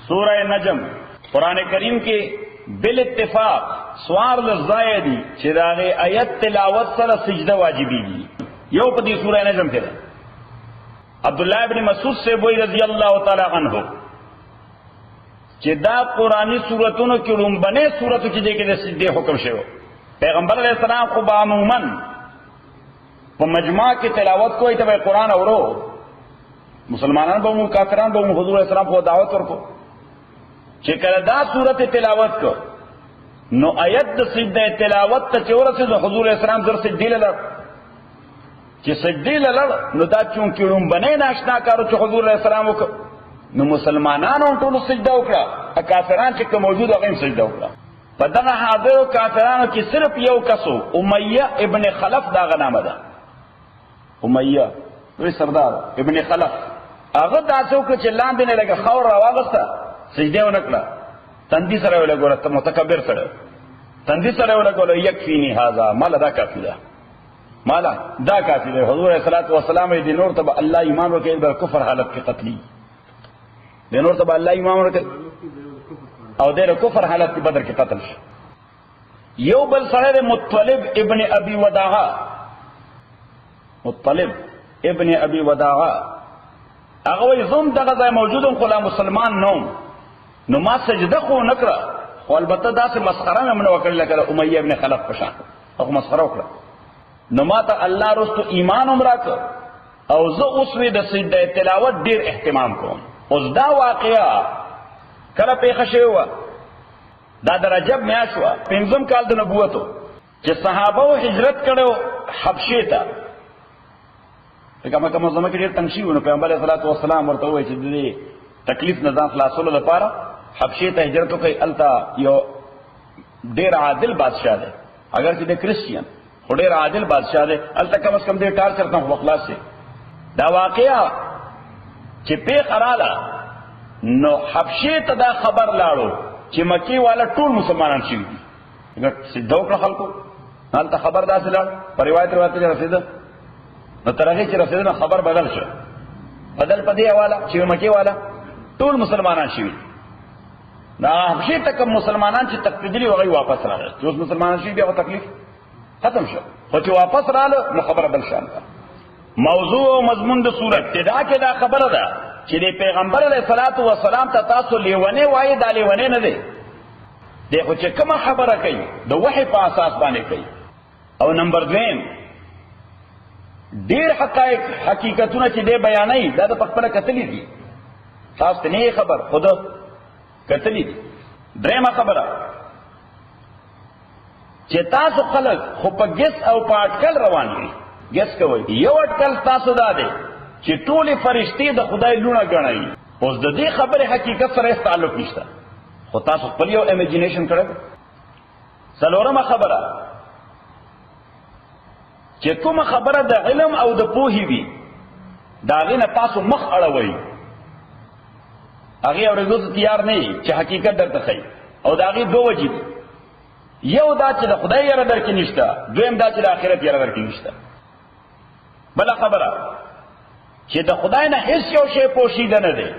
سورہ نجم قرآن کریم کے بال اتفاق سوار لزایدی چراغ آیت تلاوت سر سجدہ واجبی گی یو پدی سورہ نجم کے عبداللہ ابن مسعود سے بوئی رضی اللہ تعالی عنہ دا قرآنی صورتوں کی رنبنے صورتوں کی دیکھے سجدے حکم شے ہو پیغمبر علیہ السلام کو بعموماً وہ مجمع کی تلاوت کو اتباع قرآن اورو مسلمانان بہم کافران بہم حضور علیہ السلام کو دعوت ورکو چکر دا صورت تلاوت کو نو آیت سجدہ تلاوت تا چورا سے حضور علیہ السلام در سجدی لڑ چی سجدی لڑ نو دا چونکہ رنبنے ناشنا کارو چی حضور علیہ السلام کو نو مسلمانانو ټول سجده وکړه کافران چې موجود هغه سجده وکړه په دغه حاضر کافرانو کې صرف یو کسو امیہ ابن خلف دا غنامه ده امیہ وی سردار ابن خلف هغه تاسو کو چې لاندې نه لګه خور راوغسته سجده ونکړه تندی سره ولګوره ته متکبر سره تندی سره ولګوره یکفینی هذا مال دا کافی ده مال دا کافی ده حضور صلی الله علیه وسلم دې نور ته الله ایمان وکړي بل کفر حالت کې قتلی دینور تبا اللہ امام رکھے او دیر کفر حالت کی بدر کی قتل شو یو بل سرد مطلب ابن ابی وداغا مطلب ابن ابی وداغا اگوی زم دغزای موجودن خلا مسلمان نوم نو ما سجده خو نکرا خو البته دا سے مسخرہ میں من وکر لکر امیہ ابن خلف پشان اخو مسخرہ وکرا نو ما تا اللہ رستو ایمان امرا کر او زو اسوی دا سجده تلاوت دیر احتمام کروں اوس دا واقعا کله پیښه شوه دا د رجب میاشت وه پنځم کال د نبوتو چې صحابه هجرت کړو حبشې ته کومه کومه زمکه ډېر تنګ شوي نو پیغمبر علیه الصلاۃ والسلام ورته وویل چې د تکلیف نه ځان خلاصولو لپاره حبشې ته هجرت وکړئ هلته یو ډېر عادل بادشاه دی اگر چې د کرسچین خو ډېر عادل بادشاه دی هلته کم از کم دې ټارچر نه خو خلاص شي دا واقعا چې پیښ رااله نو حبشې ته دا خبر لاړو چې مکی والا ټول مسلمانان شوي دي سجده وکړه خلکو هلته خبر داسې لاړ په روایت کې رسېده نو تر هغې چې رسېده نو خبر بدل شو بدل په دې حواله چې مکی والا ټول مسلمانان شوي دا حبشې ته کوم مسلمانان چې تقلیدلي هغوی واپس راغل چې اوس مسلمانان شوي بیا تکلیف ختم شو خو چې واپس رااله نو خبره بل شان ده موضوع و مضمون د صورت ابتدا کې دا خبره ده چې د پیغمبر علیه الصلاۃ والسلام ته تاسو لیونی وایي دا لیونی نه دی دی خو چې کومه خبره کوي د وحی په اساس باندې کوي او نمبر دویم ډېر حقایق حقیقتونه چې دی بیانوي دا د پخپله کتلي دي تاسو ته نه خبر خود کتلي دي درېمه خبره چې تاسو خلک خو په ګس او په اټکل روان دي گس کوي یو اٹکل تاسو دا دی چې ټولې فرشتې د خدای لونه ګڼي اوس د دې خبرې حقیقت سره هیڅ تعلق نشته خو تاسو خپل یو امیجینیشن کړئ څلورمه خبره چې کومه خبره د علم او د پوهې وي د هغې نه تاسو مخ اړوئ هغې اورېدو ته تیار نه یي چې حقیقت درته ښیي او د هغې دوه وجې دي یو دا چې د خدای یره در کې نشته دویم دا چې د آخرت یره در کې نشته بلا خبره چې د خدای نه هیڅ یو شی پوشیده نه دی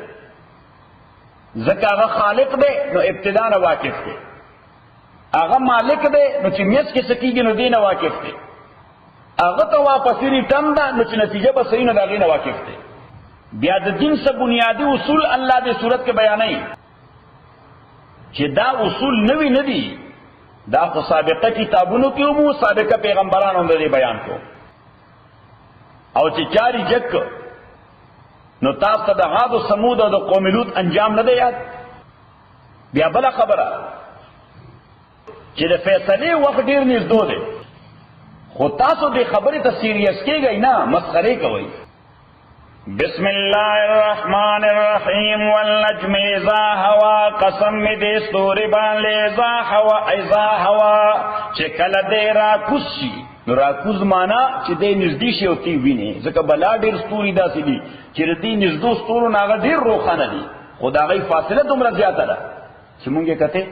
ځکه هغه خالق دی نو ابتدا نه واقف دی هغه مالک دی نو چې میز کې څه کېږي نو دی نه واقف دی هغه ته واپسې ریټرن ده نو چې نتیجه به صحیح نه د هغې نه واقف دی بیا د دین څه بنیادي اصول الله دې صورت کې بیانوي چې دا اصول نوي نه دي دا خو سابقه کتابونو کې هم سابقه پیغمبرانو هم دې بیان کو او چې چاری جک نو تاسو د عاد او ثمود او د قوم لوط انجام نه دی یاد بیا بل خبره چې د فیصلې وخت ډیر نږدې دی خو تاسو دې خبرې ته سیریس کېږئ نه مسخرې کوئ بسم الله الرحمن الرحیم والنجم اذا هوا قسم می دې ستوري باندې اذا هوا اذا هوا چې کله دې را کوشي نو راکوز مانا چې دې نږدې شي او تی ویني ځکه بلا ډېر ستوري داسې دي چې دې نږدې ستورو نه هغه ډېر روښانه دي خو د هغې فاصله دومره زیاته ده چې مونږ یې کتې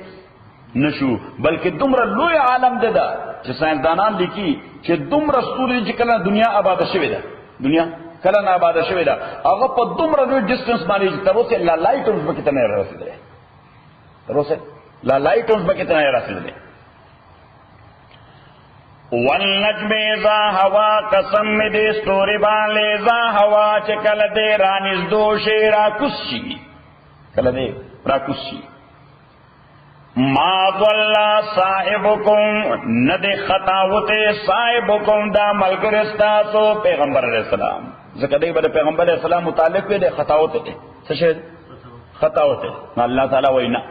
نشو بلکې دومره لوی عالم ده چې ساینسدانان لیکي چې دومره ستوري چې کله دنیا آباده شوې ده دنیا کله نه آباد شوی دا هغه په دومره لوی ډیسټنس باندې چې تر اوسه لا لایټ اونز به کتنه رسیدلی تر اوسه لا لایټ اونز به کتنه رسیدلی والنجم اذا هوا قسم دې ستوري باندې اذا هوا چې کله دې رانیز دوشي را کوشي کله دې را کوشي ما ضل صاحبکم ند خطاوته صاحبکم دا ملګری تاسو پیغمبر علیہ السلام ځکه دې بده پیغمبر علیہ السلام متعلق دې خطاوته څه شي خطاوته الله تعالی وینا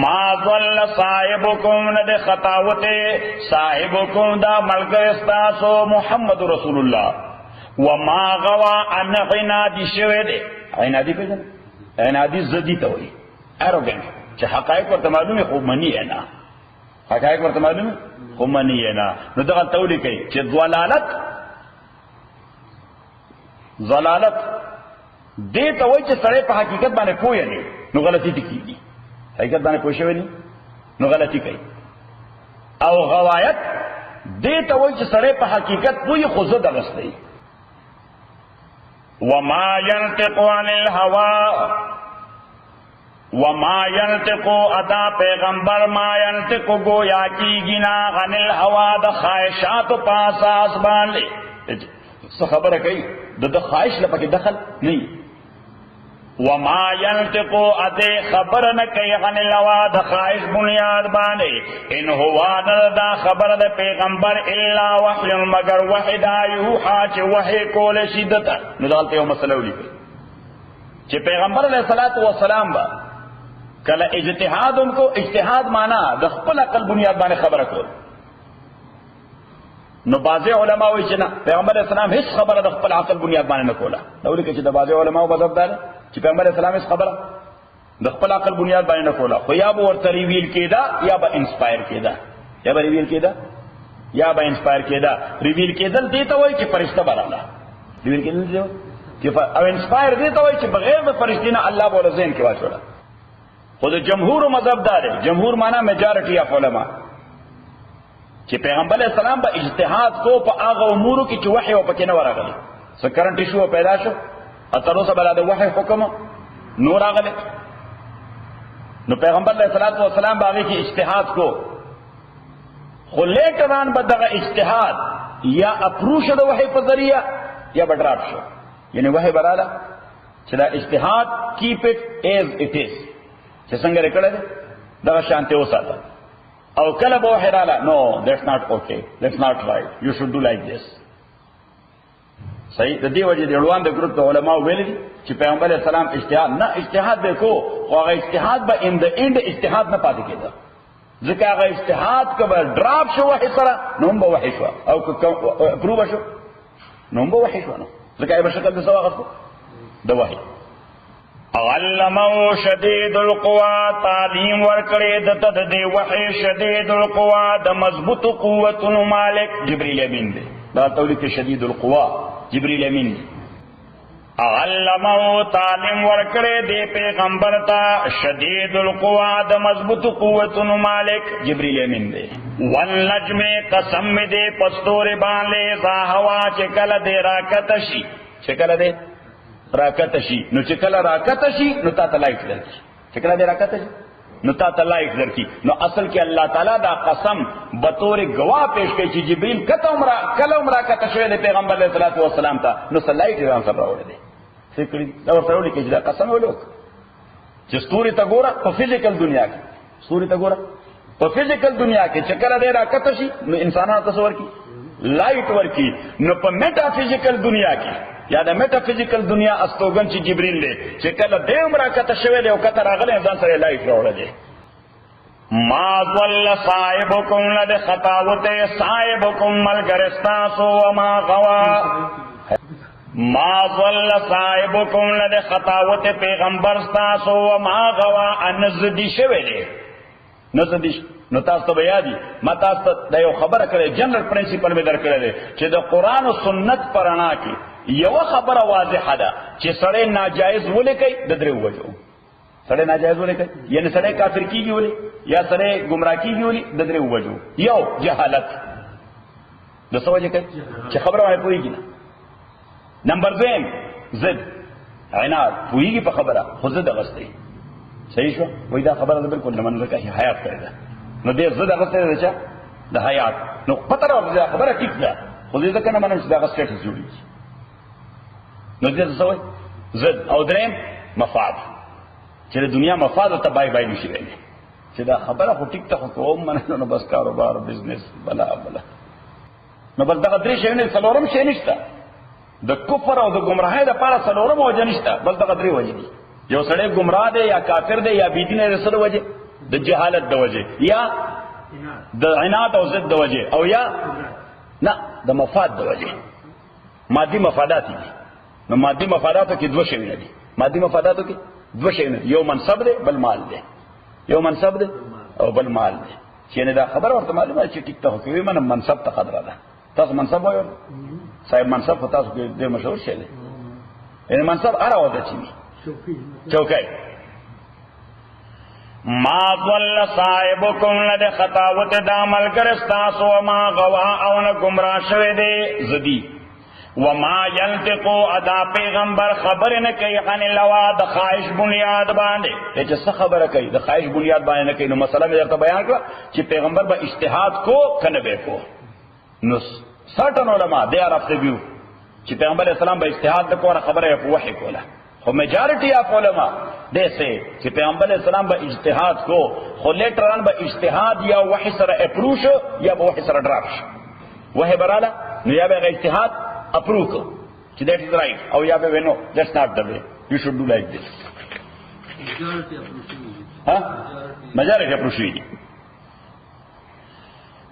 ما ضل صاحبکم ند خطاوته صاحبکم دا ملګری تاسو محمد رسول الله وما غوا ان عنادی شوه دې عنادی په عنادی زدی ته وي اروګنټ چې حقایق ورته معلومه خو منی نه حقایق ورته معلومه خو منی نه نو دغه تولی کوي چې ضلالت دې ته وایي چې سړی په حقیقت باندې پوه نه نو غلطی کیږي حقیقت باندې پوه شوی نه نو غلطی کوي او غوایت دې ته وایي چې سړی په حقیقت پوه خو زده غستی وما ينطق عن الهوى وما ينطقو ادا پیغمبر ما ينطقو گویا کی گنا عن الهوا د خواہشات پاس اسمان لے څه خبره کوي د خواہش لپاره دخل نه وما ينطقو ادا خبر نه کوي عن الهوا د خواہش بنیاد باندې ان هو دا خبر د پیغمبر الا وحی مگر وحدا یوحا چې وحی کول شدت نو دلته یو مسله ولیکي چې پیغمبر علیه الصلاۃ والسلام با کله اجتهاد کو اجتهاد مانا د خپل عقل بنیاد باندې خبره کول نو بعض علماء وایي چې نه پیغمبر اسلام هیڅ خبره د خپل عقل بنیاد باندې نه کوله نو لکه چې د بعض علماء په مذهب دار چې پیغمبر اسلام هیڅ خبره د خپل عقل بنیاد باندې نه کوله خو یا به ورته ریویل کېدا یا به انسپایر کېدا یا به ریویل کېدا یا به انسپایر کېدا ریویل کېدل دې ته وایي چې فرشته براله ریویل کېدل دی چې او انسپایر دې ته وایي چې بغیر د فرشتي نه الله بوله ذهن کې واچوله خود جمهور مذهب دار جمهور مانا میجارٹی اف علماء چې پیغمبر علیہ السلام با اجتهاد کو په هغه امور کې چې وحی او پکې نه ورغلی څه کرنٹ ایشو پیدا شو اتر اوسه بل د وحی حکم نور راغلی نو پیغمبر علیہ السلام باندې کې اجتهاد کو خو لیکن به دغه اجتهاد یا اپروش د وحی په ذریعہ یا بدراپ شو یعنی وحی براله چې دا اجتهاد کیپ اٹ ایز اٹ از چې څنګه رکړه دا شانته وساته او کله به وحراله نو دیٹس ناٹ اوکے دیٹس ناٹ رائٹ یو شوډ ډو لایک دیس صحیح د دې وجه دی روان د ګروپ د علماء ویل دي چې پیغمبر اسلام اجتهاد نه اجتهاد به کو او هغه اجتهاد به ان د اند اجتهاد نه پاتې کېده ځکه هغه اجتهاد کبه ډراپ شو وحی سره نو به وحی شو او پروب شو نو به وحی شو نو ځکه به شکل د سواغت د وحی علمو شدید القوا تعلیم ورکړې د تد دی وحی شدید القوا د مضبوط قوت مالک جبرئیل امین دی دا تولیک شدید القوا جبرئیل امین دی علمو تعلیم ورکړې دی پیغمبر ته شدید القوا د مضبوط قوت مالک جبرئیل امین دی والنجم قسم دی پستور باندې ذا هوا چې کله دی راکتشي چې کله دی راکت شي نو چې کله راکت شي نو تا ته لایټ درکې چې کله دې راکت شي نو تا ته لایټ درکې نو اصل کې الله تعالی دا قسم بطور گواه پیش کوي چې جبرئیل کله عمره کته شوی د پیغمبر علیه الصلاۃ والسلام ته نو لایټ یې سره راوړی دی فکر دا ورته ولیکي چې دا قسم ولوک چې ستوري ته ګوره په فزیکل دنیا کې ستوري ته ګوره په فزیکل دنیا کې چې کله دې راکت شي نو انسانانو تصور کی لایټ ورکی نو په میټا فزیکل دنیا کې یا د میټا فزیکل دنیا استوګن چې جبرئیل دی چې کله دې عمره کته شوی دی او کته راغلی ځان سره لایټ راوړی دی ما ضل صاحبکم لد خطاوته صاحبکم ملګرستاسو وما غوا ما ضل صاحبکم لد خطاوته پیغمبر ستاسو وما غوا انزدی شوی دی نزدی نو تاسو ته یادی ما تاسو ته د یو خبره کړې جنرال پرنسپل مې درکړې چې د قران او سنت پرانا کې یو خبره واضحه ده چې سړی ناجایز ولې کوي د درو وجو سړی ناجایز ولې کوي یعنی سړی کافر کیږي ولې یا سړی گمراه کیږي ولې د درو وجو یو جهالت د سوجه کوي چې خبره وای پوریږي نمبر 2 ضد عناد پویږي په خبره خو ضد غسته صحیح شو وای دا خبره بالکل نه منل کوي حیات پیدا نو دې ضد غسته ده چې د حیات نو پتہ راوځي خبره ټیک ده خو دې ځکه نه منل چې دا غسته ټیک جوړي نو دې څه وای ضد او دریم مفاد چې د دنیا مفاد او تبای بای نشي ویلي چې دا خبره خو ټیک ته کوم منل نو بس کاروبار بزنس بلا نو بل دغه درې شی نه څلورم شی نشته د کفر او د گمراهۍ د پاره څلورم وجه نشته بل دغه درې وجه دي یو سړی گمراه دی یا کافر دی یا بيدین دی سره وجه د جهالت د وجه یا د عناد او ضد د وجه او یا نه د مفاد د وجه مادي مفادات دي نو مادي مفاداتو کې دوه شی نه دي مادي مفاداتو کې دوه شی نه یو منصب دی بل مال دی یو منصب دی او بل مال دی چې نه دا خبر ورته معلومه چې ټیک ته کوي من منصب ته قدر ده تاسو منصب وایو صاحب منصب په تاسو کې ډېر مشهور شی دی ان منصب اره وته چی چوکای ما ضل صاحبکم لد خطاوت د عمل کرستاسو ما غوا او نه گمراه شوی دی زدی وما ينطقو ادا پیغمبر خبر نه کوي عن الوا د خواهش بنیاد باندې چې څه خبره کوي د خواهش بنیاد باندې نه کوي نو مسله مې درته بیان کړه چې پیغمبر به اجتهاد کو کنه به کو نو certain علماء they are of the view چې پیغمبر اسلام به اجتهاد وکړه خبره په وحی کوله خو میجارټي اف علماء they say چې پیغمبر اسلام به اجتهاد کو خو لیټران به اجتهاد یا وحی سره اپروش یا به وحی سره ډراپ وحی براله نو یا به اجتهاد اپروو کو چې that is right او یا به نو that's not the way you should do like this majority اپروشي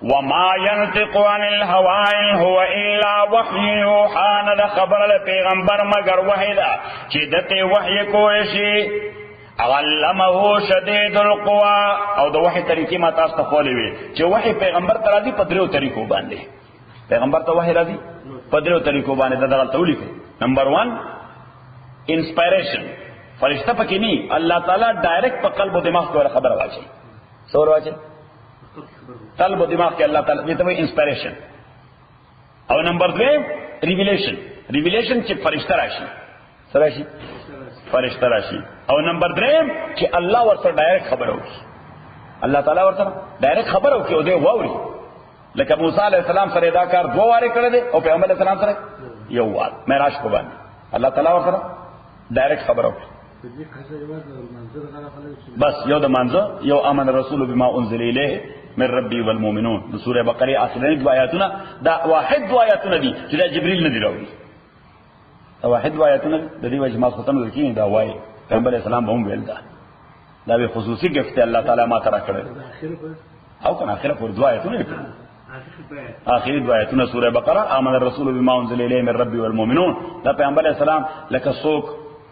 وما ينطق عن الهوى إن هو إلا وحي يوحى نه خبر له پیغمبر مگر وحی دا چې دته وحی کوی شي علمه شدید القوى او د وحی طریقې ما تاسو ته خولې وي چې وحی پیغمبر ته راځي په درو طریقو باندې پیغمبر ته وحی راځي په درو طریقو باندې دا تولیف نمبر 1 انسپایریشن فرشتہ پکې نه الله تعالی ډایرکټ په قلب او دماغ کې خبر واچي سور واچي قلب و دماغ کے اللہ تعالیٰ یہ تو انسپائریشن اور نمبر 2 ریویلیشن چی فرشتہ راشی فرشتہ راشی اور نمبر 3 کہ اللہ ورسر ڈائریکٹ خبر ہوگی اللہ تعالیٰ ورسر ڈائریکٹ خبر ہوگی او دے واوری لیکن موسیٰ علیہ السلام سر اداکار 2 وارے کرے دے اور پیغمبر علیہ السلام سر یو وار معراج کو باندې اللہ تعالیٰ ورسر ڈائریکٹ خبر ہوگی بس یو د منځه یو امن الرسول بما انزل الیه من ربی والمؤمنون سورہ بقره اخرین دو آیاتونه دا واحد دو آیاتونه دي چې دا جبرئیل نه دی راوړي دا واحد دو آیاتونه د دې وجه ما ختم وکړي دا وایي پیغمبر اسلام هم ویل دا به خصوصي گفت الله تعالی ما ترا کړل او کنه اخر پر دو آیاتونه آخری دو آیاتونه سورہ بقره امن الرسول بما انزل الیه من ربی والمؤمنون دا پیغمبر اسلام لکه څوک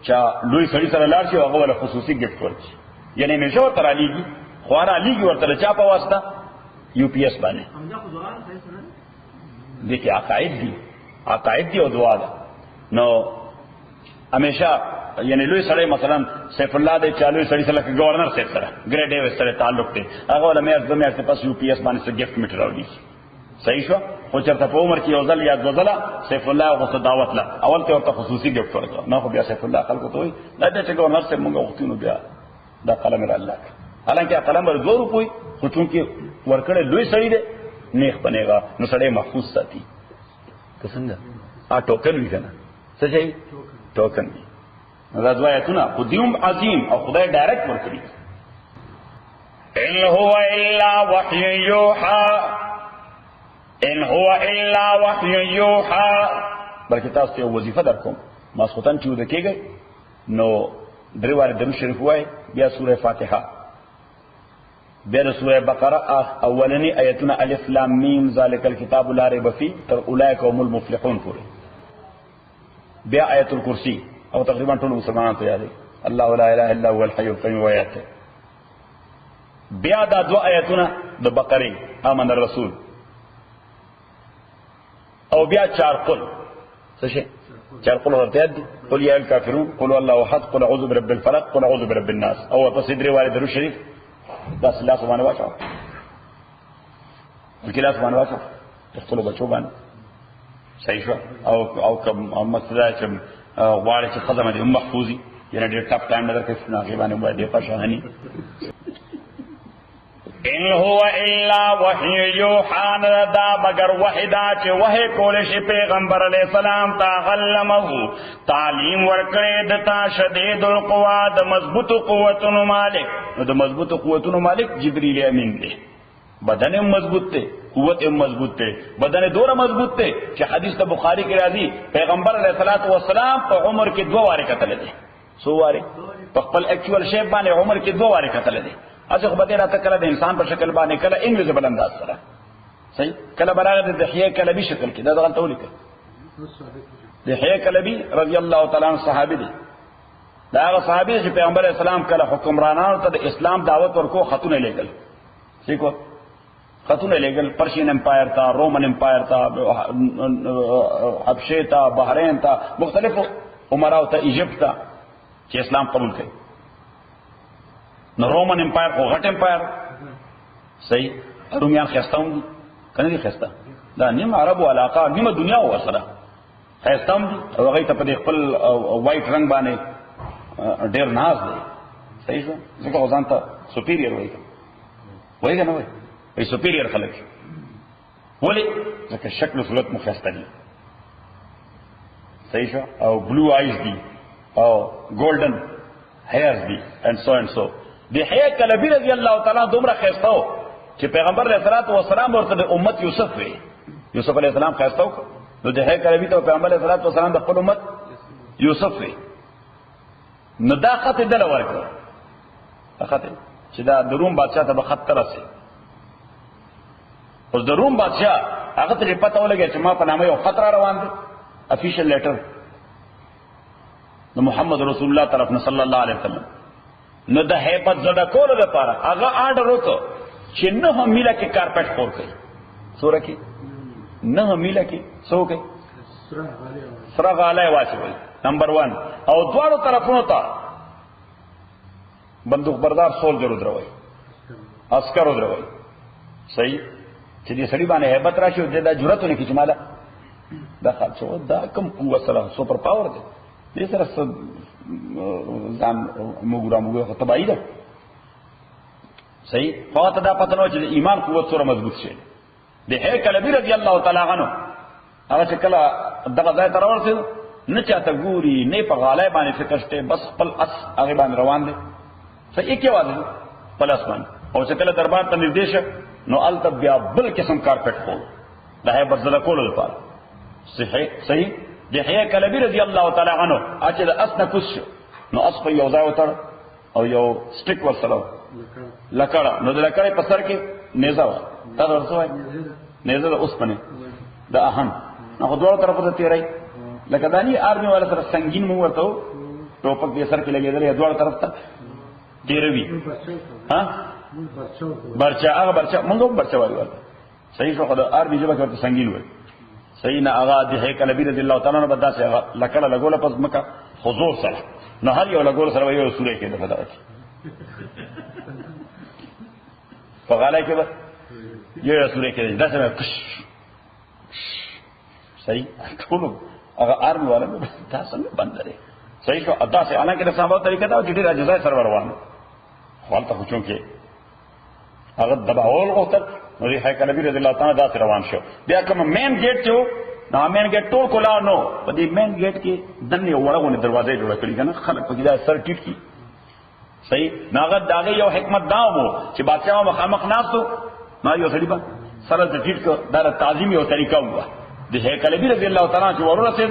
چا لوی سړی سره لاړ شي هغه له خصوصي گفت ورچی یعنی مشو تر علیږي خوارا لیږي ورته چا په واسطه یو پی ایس باندې دغه عقاید دي او دعا ده نو همیشه یعنی لوی سړی مثلا سیف الله دې چالو سړی سره گورنر سیف سره ګریډ ډیویس سره تعلق دی هغه له مې د مې پاس یو پی ایس باندې څه گفت میټر راوړي صحیح شو خو چرته په عمر کې یو ځل یا دو ځله سیف الله غوسه دعوت لا اول ته ورته خصوصي گفت ورکړه نو خو بیا سیف الله خلکو ته وي دا چې گورنر سیف موږ وختونو بیا دا قلم را الله حالانکه قلم ور 2 روپۍ خو چونکی ورکړې لوی سړی دی نیک بنېغا نو سړی محفوظ ساتي څنګه ټوکن وی کنه څه شي ټوکن دا دعایتونه خدیم عظیم او خدای ډایرکټ ورکړي ان هو الا وحی یوحى ان هو الا وحی یوحى بلکې تاسو ته وظیفه درکوم ماسختن چې ودکېږي نو درې واره درود شریف وای بیا سوره فاتحه بیا سوره بقره اولنی آیتونه الف لام میم ذالک الکتاب لا ریب فیه تر اولئک هم المفلحون پورې بیا آیت الکرسی او تقریبا ټول مسلمانانو ته یادې الله لا اله الا هو الحي القيوم آیات بیا دا دو آیتونه د بقره آمن الرسول او بیا 4 قل څه شي 4 قل ورته دي قل یا الکافرون قل الله احد قل اعوذ برب الفلق قل اعوذ برب الناس او په صدر والد درود شریف دا الله سبحانه وتعالى الکلاس باندې واسه خپل بچو باندې صحیح شو او کوم مقصد چې غواړي چې خزمه دې محفوظي یعنی ډېر ټاپ ټایم نه درکې شنو هغه باندې باندې پښهني ان هو الا وحی یوحى دا مگر وحدا چې وحی کول شي پیغمبر علیہ السلام ته علمه تعلیم ورکړي دتا شدید القوا د مضبوط قوتونو مالک نو د مضبوط قوتونو مالک جبرئیل امین دی بدن مضبوط ته قوت مضبوط ته بدن دوره مضبوط ته چې حدیث ته بخاری کې راځي پیغمبر علیہ الصلوۃ والسلام په عمر کې 2 واره کتل دي سو واره په خپل اکچوال شیپ باندې عمر کې 2 واره کتل دي اځه خو به راته کله د انسان په شکل باندې کله انویزبل انداز سره صحیح کله براغه د دحیه کلبی شکل کې دا غلطه ولیکه دحیه کلبی رضی الله تعالی عنہ صحابي دی دا هغه صحابي چې پیغمبر اسلام کله حکمرانانو ته د اسلام دعوت ورکو خطونه لېږل ٹھیک خطونه لېږل پرشین امپایر تا رومن امپایر تا حبشه تا بحرین تا مختلفو عمراو تا ایجپت تا چې اسلام قبول کړي نو رومن امپایر خو غټ امپایر صحیح رومیان خستاون دي کنه دي خستا دا نیم عربو علاقه نیمه دنیا و سره خستاون دي او هغه ته په خپل وایټ رنگ باندې ډیر ناز دی صحیح شو ځکه ځان ته سپیریئر وایي کنه وایي سپیریئر خلک ولی ځکه شکل صورت مخسته دي صحیح شو او بلو آیز دي او گولډن هیرز دي and so دی حیا کلبی رضی الله تعالی دومره خیستاو چې پیغمبر علیہ الصلوۃ والسلام ورته د امت یوسف وی یوسف علیہ السلام خیستاو نو د حیا کلبی ته پیغمبر علیہ الصلوۃ والسلام د خپل امت یوسف وی نو دا خط دل ورکړه خط چې دا د روم بادشاہ ته به خط ترسه اوس د روم بادشاہ هغه ته پته ولګی چې ما په نامه یو خط را روان دی افیشل لیټر د محمد رسول الله طرف نه صلی الله علیه وسلم نو د هیبت زده کولو لپاره هغه آرډر وکړ چې 9 میله کې کارپټ خور کړي سوره کې 9 میله کې سو کې سره غاله واچوي نمبر 1 او دواړو طرفونو ته بندوق بردار سولجر دروي عسكر دروي صحیح چې دې سړي باندې هیبت راشي او دا جرأت نه کیږي مالا دا خاصو دا کوم قوت سره سپر پاور دی دې سره ځان موږ تبعی ده صحیح فقط دا پته نو چې ایمان قوت سره مضبوط شي د هي کلبی رضی الله تعالی عنہ هغه چې کله دغه ځای ته راورسېد نه چاته ګوري نه په غالای باندې فکرشته بس خپل اس هغه باندې روان دي صحیح کې واده خپل اسمان او چې کله دربار ته نردیش نو الته بیا بل قسم کارپټ خو دا هي بدل کول لپاره صحیح د هي کلبی رضی الله تعالی عنہ اچھا د اس نه کوش نو اس په یو ځای وتر او یو سټیک ورسره لکړه نو د لکړې په سر کې نیزه و دا ورسوي نیزه د اوس پنه د اهم نو دوه طرفه ته تیرای لکه دانی آرمی والا سره سنگین مو ورته ټوپک به سر کې لګیدل دوه طرف ته تیروي ها برچا هغه برچا مونږ برچا وایو صحیح شو خدای آرمی جبه ورته سنگین وای صحیح نه هغه د هي کلبی رضی الله تعالی عنہ بدا سه لکړه لګوله پس مکه حضور سره نه هر یو لګول سره یو سورې کې د فداوت فغاله کې به یو سورې کې دا سره صحیح ټول هغه ارم والا تاسو نه بندره صحیح شو ادا سے حالانکہ د صحابه طریقه دا چې ډیر اجزا سره روان خپل ته چون کې هغه دباول غوتل نو دی هي کلبی رضی الله تعالی دا روان شو بیا کوم مین گیټ ته نو مین گیټ ټول کولا نو په دې مین گیټ کې دنه وړغونه دروازې جوړ کړی کنه خلک په دا سر ټیټ کی صحیح ناغه داغه یو حکمت دا وو چې بادشاہ مخامخ ناسو ما یو سړي په سره د ټیټ کو دا تعظیم یو طریقه وو د هي کلبی رضی الله تعالی چې ورور رسید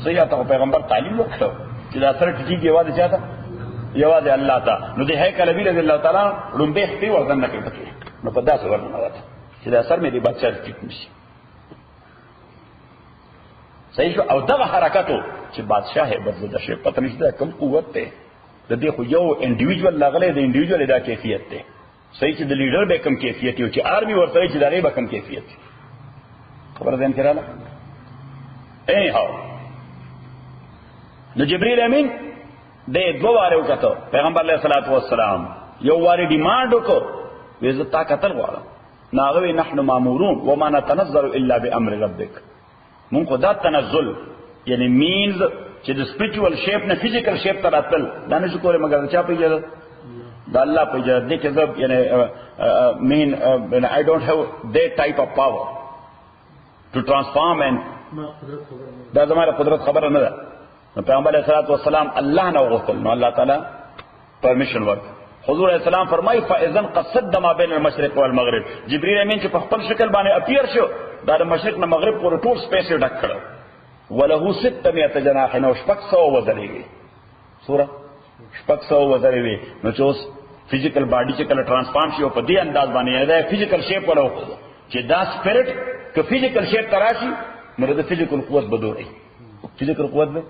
صحیح ته پیغمبر تعلیم وکړو چې دا سره ټیټ کی یواز چاته یواز الله تعالی نو د هي کلبی رضی الله تعالی لومبه خپل وردن نه کړی نو په داسې ورنه راته چې دا سر مې دی بادشاہ ټیټ نشي صحیح شو او دغه حرکتو چې بادشاہ هیبت زده شي پته نشته کوم قوت ته د دې خو یو انډیویډوال لغله د انډیویډوال دا کیفیت ته صحیح چې د لیډر به کم کیفیت یو چې آرمی ورته چې دغه به کم کیفیت خبر ده انکراله ای هاو نو جبرئیل امین د دوه واره وکړه پیغمبر علیه الصلاۃ والسلام یو واره ډیماند وکړ وې زه تا قتل غواړم ناغوی نحن مامورون وما نتنزل الا بامر ربک مونږ خو دا تنزل یعنی مینز چې د سپریچوال شیپ نه فزیکل شیپ ته راتل دا نشو کولای مګر چا په اجازه دا الله په اجازه دې کې زب یعنی مین I don't have that type of power to transform and دا زموږ قدرت خبره نه ده. نو پیغمبر علیه الصلاۃ والسلام الله نه وغوښتل نو الله تعالی پرمیشن ورکړ. حضور علیہ السلام فرمایي فاذا قصد ما بین المشرق والمغرب. جبرئیل امین چې په خپل شکل باندې اپیر شو دا د مشرق نه مغرب پورې ټول سپیس یې ډک کړ. وله 600 جناح نو 600 وزرې وي سوره 600 وزرې وي. نو چې اوس فزیکل باډي چې کله ټرانسفارم شي په دې انداز باندې دا فزیکل شیپ ولا وکړو چې دا سپیرټ که فزیکل شیپ تراشي نو د فزیکل قوت بدوري فزیکل قوت به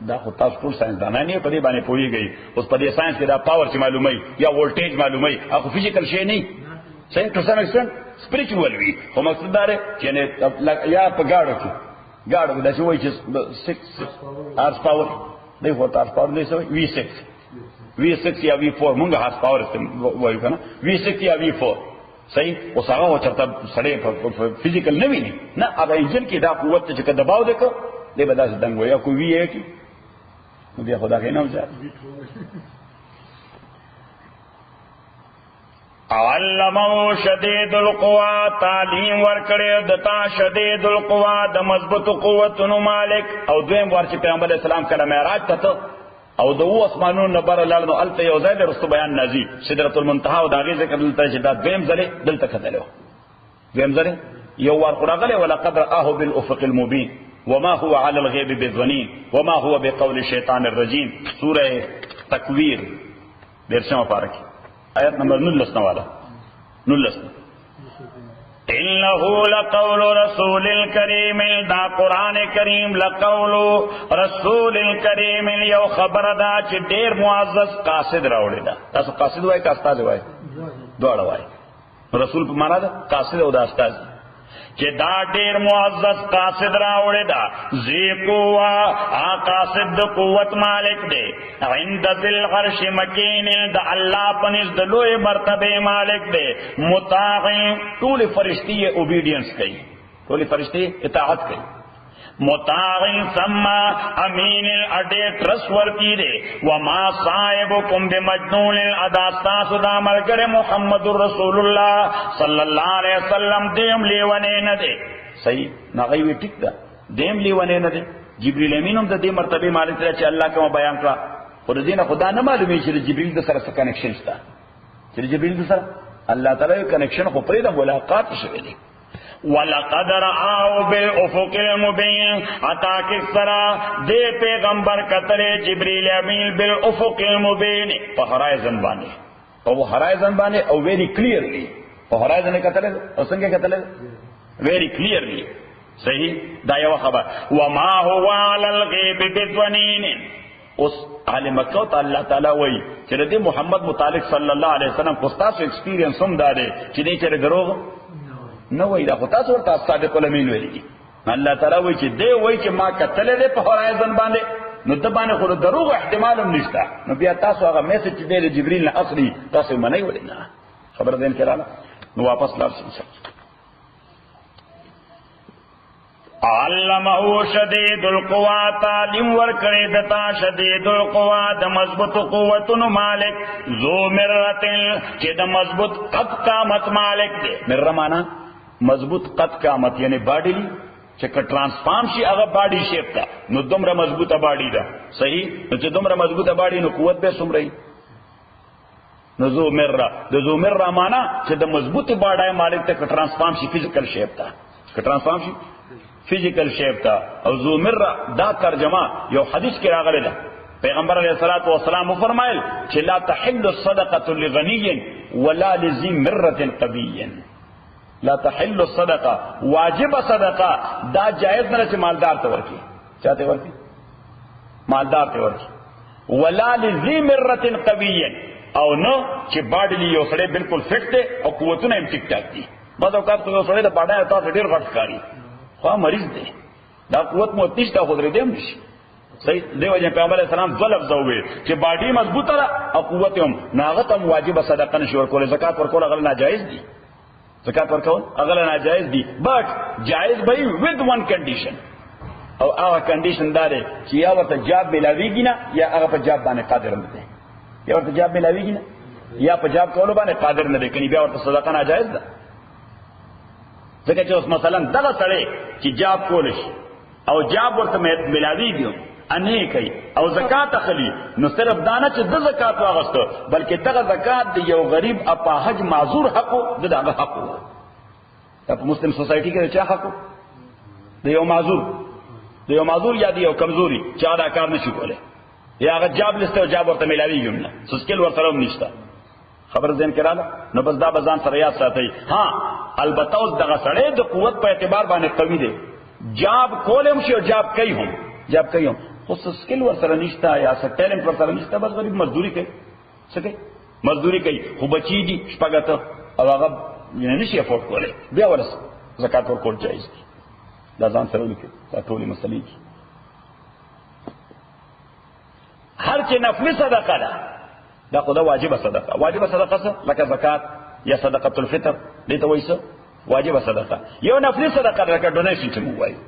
دا خو تاسو ټول ساينس دانان یې په دې باندې پوهیږئ. اوس په دې ساينس کې دا پاور چې معلومي یا وولټیج معلومي هغه فزیکل شی نه صحیح ټو سم ایکسټنټ سپریچوال وي. خو مقصد دا دی چې یا په گاډو کې گاډو دا چې وایي چې 6 هارس پاور دی خو تاسو پاور دی سوي V6 یا V4 مونږ هارس پاور وایو کنه V6 یا V4 صحیح. اوس هغه چرته سړی فزیکل نه ویني نه هغه انجن کې دا قوت چې کده دباو دکو دې به داسې دنګ وي یا کوئی وی کی نو بیا خدا کې نه وځي. علمه شدید القوا تعلیم ورکړی دتا شدید القوا د مضبوط قوتونو مالک. او دویم ور چې پیغمبر اسلام کله معراج ته او د و اسمانونو نبر لاله نو الته یو ځای د رسو بیان نازي سدرۃ المنتهى او داغه ذکر دلته چې دا دویم ځله دلته کتلو دویم ځله یو ور قرغله ولقد رآه بالافق المبين وما هو على الغيب بظنين وما هو بقول الشيطان الرجيم. سورہ تکویر درشم پارک آیت نمبر 19 والا 19 انه لقول رسول الكريم دا قران کریم لقول رسول الكريم یو خبر دا چې ډیر معزز قاصد راوړی دا. تاسو قاصد وای کا استاد وای دواړه وای. رسول په معنا دا قاصد او دا استاد چې دا ډیر معزز قاصد راوړی دا ذی قوا قاصد د قوت مالک دی عند ذل عرش مکین د الله پنځ د لوی مرتبه مالک دی مطاع ټول فرشتي اوبیډینس کوي ټول فرشتي اطاعت کوي مطاع ثم امین اډه ترس ورتی دی وما صاحبکم بمجنون ادا تاسو دا ملګری محمد رسول الله صلی الله علیه وسلم دیم لیونه نه دی صحیح نغوی وی ټیک ده دیم لیونه نه دی. جبرئیل امین هم د دې مرتبه مالک چې الله کوم بیان کړه خو د دې نه خدا نه معلومه چې جبرئیل د سره څه کنیکشن شته چې جبرئیل سره الله تعالی کنیکشن خو پرې د ملاقات شوی دی. وَلَقَدْ رَآهُ بِالْأُفُقِ الْمُبِينِ عطا کس طرح دے پیغمبر قطرے جبریل امین بالافق المبین په هرایزن باندې او هرایزن باندې او ویری کلیئرلی په هرایزن قطرے او څنګه قطرے ویری کلیئرلی صحیح دا یو خبر. وما هو علی الغیب بظنین. اوس عالم مکه ته الله تعالی وای چې د محمد متعلق صلی الله علیه وسلم کو تاسو ایکسپیرینس هم داره چې دې چې دروغ نو وای دا خو تاسو ورته صادق الامین ویلي. الله تعالی وای چې دی وای چې ما قتل دې په هرایزن باندې نو د باندې خو دروغ احتمال هم نشته. نو بیا تاسو هغه میسج چې دی جبرئیل نه اصلي تاسو منئ ولې نه خبر دین کړه نو واپس لاړ شئ. علمه شدید القوا تعلیم ورکړی دتا شدید القوا د مضبوط قوتونو مالک ذو مرتن چې د مضبوط قد قامت مالک دی. مر معنا مضبوط قد قامت یعنی باډی چې ک ټرانسفارم شي هغه باډی شیپ تا نو دومره مضبوطه باډی ده صحیح. نو چې دومره مضبوطه باډی نو قوت به څومره نو ذو مر د ذو مر معنا چې د مضبوط باډای مالک ته ک ټرانسفارم شي فزیکل شیپ تا ک ټرانسفارم شي فزیکل شیپ تا. او ذو مر دا ترجمه یو حدیث کې راغلی ده پیغمبر علیہ الصلوۃ والسلام فرمایل چې لا تحل الصدقه لغنی ولا لذی مره قوی. لا تحل الصدقه واجب صدقه دا جائز نه چې مالدار ته ورکی چاته ورکی مالدار ته ورکی ولا لذی مره قوی او نو چې باډلی یو سړی بالکل فټ دی او قوتونه هم ټیک ټاک دي. بعض اوقات یو سړی د باډای تاسو ډیر غټ ښکاري خو مریض دی دا قوت مو نشته خو درې دیم نشي صحیح. دیو جن پیغمبر اسلام ظلم زووي چې باډي مضبوطه او قوت هم ناغت هم واجب صدقه نشور کول زکات ورکول غل ناجایز دي زکات ورکول هغه ناجایز دي، بټ جایز به with one condition، او هغه کنډیشن دا دی چې یا ورته جاب ملاویږي نه، یا هغه په جاب باندې قادر نه دی، یا ورته جاب ملاویږي نه یا په جاب کولو باندې قادر نه دی، کني بیا ورته صدقه ناجایز ده. ځکه چې اوس مثلا دغه سړی چې جاب کول شي او جاب ورته ملاویږي انې کوي او زکات اخلي، نو صرف دانه چې د زکات واغسته، بلکې دغه زکات د یو غریب اپاهج معذور حق دغه حق دا په مسلم سوسایټي کې چا حق د یو معذور یا د یو کمزوري چې دا کار نشي کولای، یا هغه جاب لسته او جاب ورته ملاویږي نه، سسکل ورته هم نشته. خبر ذهن کې رااله، نو بس دا بزان سره یاد ساتي. ها البته اوس دغه سړی د قوت په اعتبار باندې قوي دی، جاب کولم شي او جاب کوي هم خو سکل ورسره نشته یا څه ټیلنټ ورسره نشته، بس غریب مزدوري کوي، څه کوي مزدوري کوي، خو بچی دي شپږته او هغه نشي افورد کولای، بیا ورس زکات ورکول جایز دي. دا ځان سره ولیکئ دا ټولې مسلې دي. هر چې نفلي صدقه ده دا خو دا واجبه صدقه څه لکه زکات یا صدقه الفطر دې ته وایي څه واجبه صدقه. یو نفلي صدقه لکه ډونیشن چې موږ وایو،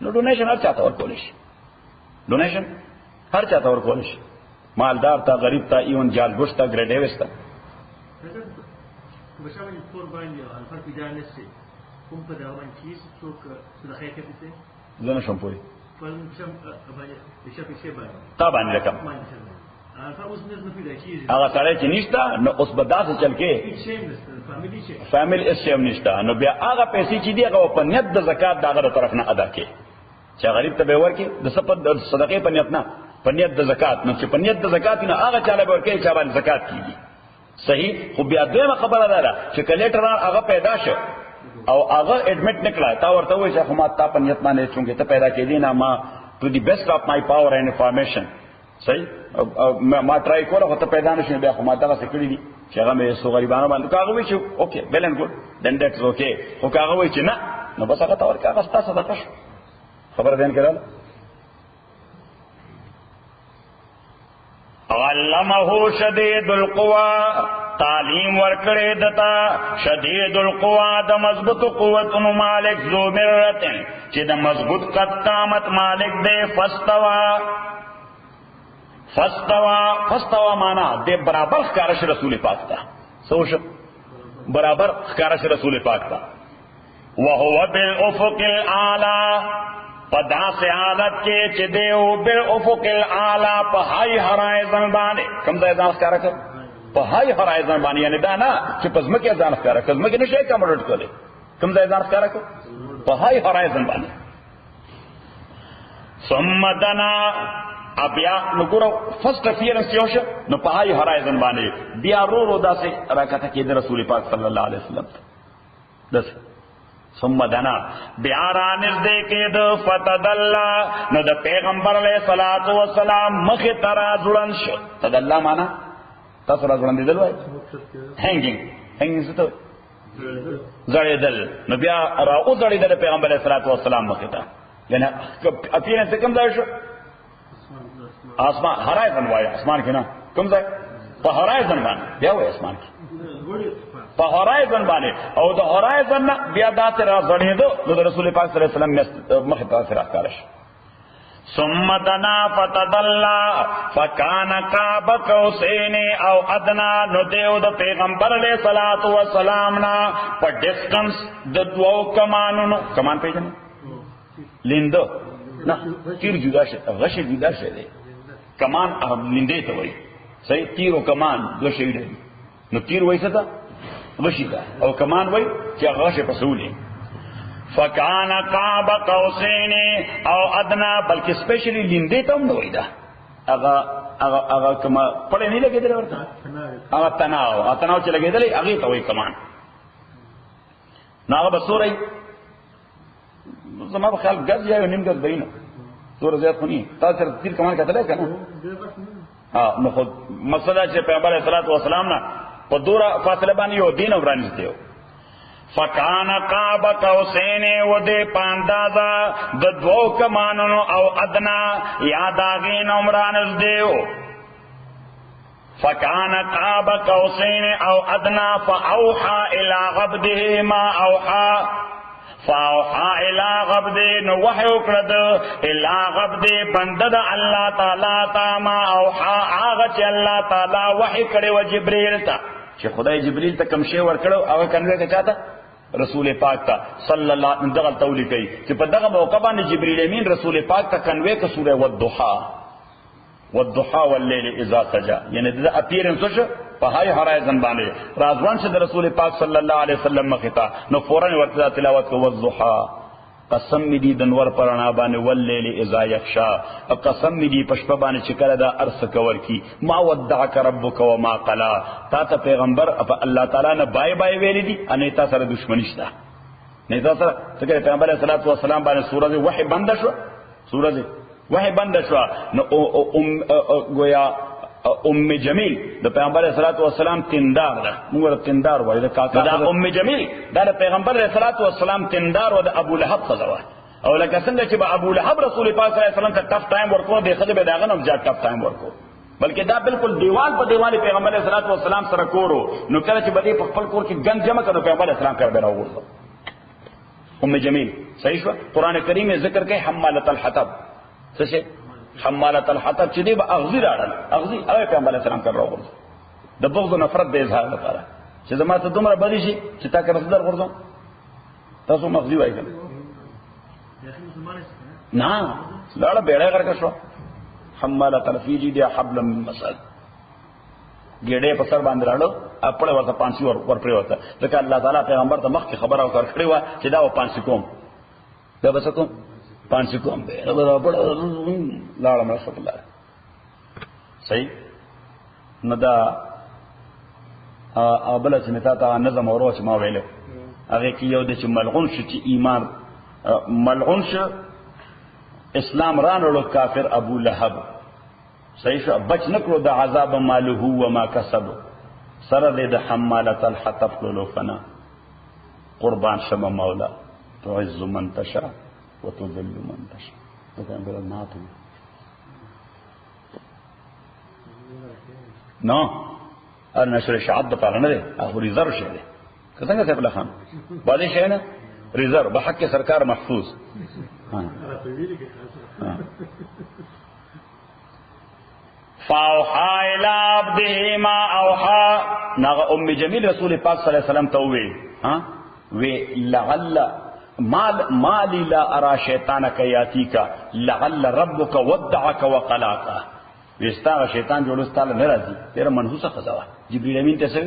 نو ډونیشن هر چاته ورکول شي، ډونیشن هر چاته ورکول شي، مالدار ته، غریب ته، ایون جال بوش ته، ګریډ ایوس ته. زه نشم پوهی تا باندې رقم هغه سړی چې نشته نو اوس به داسې چل کې فامیل اسیم نشته، نو بیا هغه پیسې چې دی هغه په نیت د زکات د هغه طرف نه ادا کې، چې غریب ته به ورکې د صفت د صدقې په نیت نه، په نیت د زکات، نو چې په نیت د زکات نه هغه چاله به ورکې چې باندې زکات کیږي. صحیح. خو بیا دویمه خبره ده چې کلیټر هغه پیدا شو او هغه اډمټ نکړه، تا ورته وایي چې خو ما تا په نیت باندې چونګې ته پیدا کېدی نه، ما ټو دی بیسټ اف مای پاور اینڈ انفارمیشن، صحیح، ما ټرای کوله خو ته پیدا نشې، بیا خو ما دغه څه کړي دي چې هغه مې سو غریبانو باندې هغه وایي چې اوکې ویل اینډ ګډ دین دیټس اوکې، خو هغه وایي چې نه، نو بس هغه ته ورکړه، هغه ستا صدقه شو. خبر دین کړل. علمه شدید القوا، تعلیم ورکړې دتا شدید القوا د مضبوط قوت نو مالک ذو مرتن چې د مضبوط قامت مالک دې فاستوا معنا دې برابر ښکارش رسول پاک ته، سوش برابر ښکارش رسول پاک ته. وهو بالافق الاعلى، پدا سے حالت کے چدیو بالافق الاعلى په هاي هرایزن باندې کوم ځای ځان ښکارا کړ، په هاي هرایزن باندې، یعنی دا نه چې په ځمکه ځان ښکارا کړ، ځمکه نشي کمرټ کولای، کوم ځای ځان ښکارا کړ په هاي هرایزن باندې. ثم دنا بیا نګورو فرست اپیرنس یو شو، نو په هاي هرایزن باندې بیا رو داسې راکته کې د رسول پاک صلی الله علیه وسلم داسې ثم دنا بیا را نږدې کېد فتدلا، نو د پیغمبر علیه الصلاۃ والسلام مخ ترا ځوړن شو. تدلا معنا تاسو را ځوړن دیدل وای، هنګینګ څه ته زړېدل، نو بیا را او زړېدل پیغمبر علیه الصلاۃ والسلام مخ ته، یعنی اپیرنس کوم ځای شو؟ اسمان هرایزن وای، اسمان کې نه، کوم ځای؟ په هرایزن باندې، بیا وای اسمان کې په هرایزن باندې، او د هرایزن بیا داسې را ځړېدو، نو د رسول پاک صلی الله علیه وسلم مخې ته راښکاره شو. ثم دنا فتدلا فکان قاب قوسین او ادنا، نو دیو د پیغمبر علیه الصلاۃ والسلام نا په ډسټنس د دوو کمانونو، کمان پیژنې لیندو نه تیر جدا شه، غش جدا شه دی، کمان لیندې ته وایي، صحیح، تیر او کمان دوه شی دی، نو تیر وایي څه ته غشی دا، او کمان وای چې غش پسولې. فکان قاب قوسین او ادنا، بلکې سپیشلی لیندې ته هم نه وای دا، هغه کما پړې نه لګېدل ورته، هغه تناو چې لګېدلې هغه ته وای کمان. نو هغه بسورې زما په خیال ګز یا نیم ګز بینه سور زیات خونی تاسو سره تیر کمان کتلای کنه. نو خود مسله چې پیغمبر علیه الصلاۃ والسلام نه په دوره فاصله باندې یو دین ورانځته یو. فکان قاب قوسین و دې پاندازا د دوو کمانونو او ادنا یاد اغین عمران دیو. فکان قاب قوسین او ادنا فاوحى الى عبده ما اوحى فاوحى الى عبده نو وحی وکړه الى عبده بندد الله تعالی تا ما اوحى هغه چې الله تعالی وحی کړي و جبرئیل ته چې خدای جبرئیل ته کوم شی ورکړو هغه کنه چاته رسول پاک ته صلی الله علیه وسلم تولی کوي چې په دغه موقع باندې جبرئیل امین رسول پاک ته کنوي ک سوره والضحى والليل اذا سجى یعنی د اپیرنس شو په هاي هرایزن باندې رازوان شه د رسول پاک صلی الله علیه وسلم مختا نو فورا ورته تلاوت کو والضحى قسم می دی دنور پرانا باندې والليل اذا يغشى قسم می دی پشپ باندې چې کله دا ارس کور کی ما ودعك ربك وما قلا تا ته پیغمبر الله تعالی نه بای بای ویل دي ان تا سره دښمنی شته نه تا سره څنګه پیغمبر صلی الله علیه وسلم باندې سورۃ وحی بند شو سورۃ وحی بند شو نو گویا ام جمیل د پیغمبر صلی الله علیه وسلم تندار ده موږ تندار وایو د کاکا دا ام جمیل دا د پیغمبر صلی الله علیه وسلم تندار و د ابو لهب خزوه او لکه څنګه چې ابو لهب رسول پاک صلی الله علیه وسلم ته ټف ټایم ورکو د خزه به داغه نو ځات ټف ټایم ورکو بلکې دا بالکل دیوال په دیوال پیغمبر صلی الله علیه وسلم سره کورو نو کله چې بدی په خپل کور کې ګنج جمع کړو پیغمبر اسلام کړه به راوړو ام جمیل صحیح شو قران کریم ذکر کوي حمالۃ الحطب څه شي حمالۃ الحطب چې دی به اغزی راړل اغزی هغه پیغمبر اسلام کړه راوړو د بغض او نفرت د اظهار لپاره چې زما ته دومره بدی شي چې تا کړه صدر ورځم تاسو مغزی وایي کنه نه لاړه بیړه ورکړ شو حمالۃ الفیجی دی حبل من مسد ګډه په سر باندې راړو خپل ورته پانسی ور پرې وته ځکه الله تعالی پیغمبر ته مخ کې خبره او کړی و چې دا و پانسی کوم دا بس کوم پانسی کوم به لاړه مې رسول الله صحیح نو دا ابل چې متا ته نظم اورو چې ما ویلو هغه کې یو د چې ملعون شو چې ایمان ملعون شو اسلام رانړو کافر ابو لهب صحیح شو بچ نکړو د عذاب ماله و ما کسب سره د حمالۃ الحطب لولو فنا قربان شمه مولا تعز من تشاء وتذل من تشاء پیغمبر ناتو نو ار نشر شعب د پاره نه دی هغه ریزرو شه دی څنګه څه بل خان باندې شه نه ریزرو به حق سرکار محفوظ فاوحى الى عبده ما اوحى نغه ام جمیل رسول پاک صلی الله علیه وسلم ته وی ها وی لعل ما لي لا ارى شیطانک یاتیک لعل ربک ودعک وقلاک وستا شیطان جوړستاله ناراضي تیر منحوسه خزوا جبرئیل امین ته څه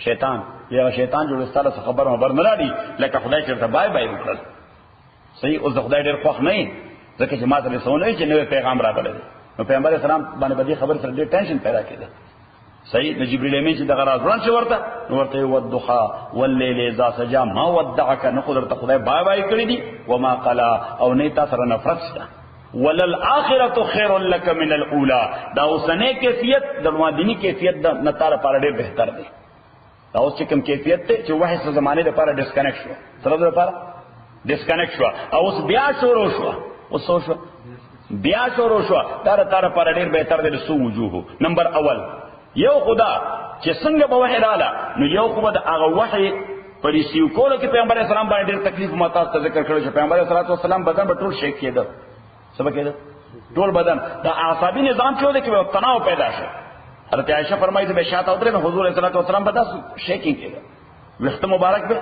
شیطان یا شیطان جوړستاله خبر نه راړي لکه خدای چرته بای بای وکړل صحیح او خدای ډېر خوښ نه ځکه چې ماته رسونه چې نوې پیغام راغلی نو پیغمبر اسلام باندې بدی خبر سره ډېر ټینشن پیدا کړي صحیح نو جبرئیل امین چې دغه راز وران شي ورته والضحى والليل اذا سجى ما ودعك نو قدرت خدای بای بای کړی دي وما قلا او نه تا سره نفرت شته وللآخرة خير لك من الاولى دا اوسنه کیفیت د مادینی کیفیت د نتاره پر ډېر بهتر دی دا اوس چې کوم کیفیت ته چې وحی سره زمانه لپاره ډیسکنیکټ شو سره لپاره ډیسکنیکټ شو او اوس بیا شروع شو اوس شو بیا شروع شو دا تر پر ډیر بهتر دی سو وجوه نمبر اول یو خدا چې څنګه به وحی رااله نو یو خو د هغه وحی پر ریسیو کولو کې پیغمبر اسلام باندې ډیر تکلیف ماته ذکر کړو چې پیغمبر صلی الله علیه وسلم بدن په ټول شیک کېده سبا کېده ټول بدن دا اعصابي نظام چې ودی کې تناو پیدا شو حضرت عائشہ فرمایي چې بشات او درې حضور صلی الله علیه وسلم بدن شیکینګ کېده وخت مبارک به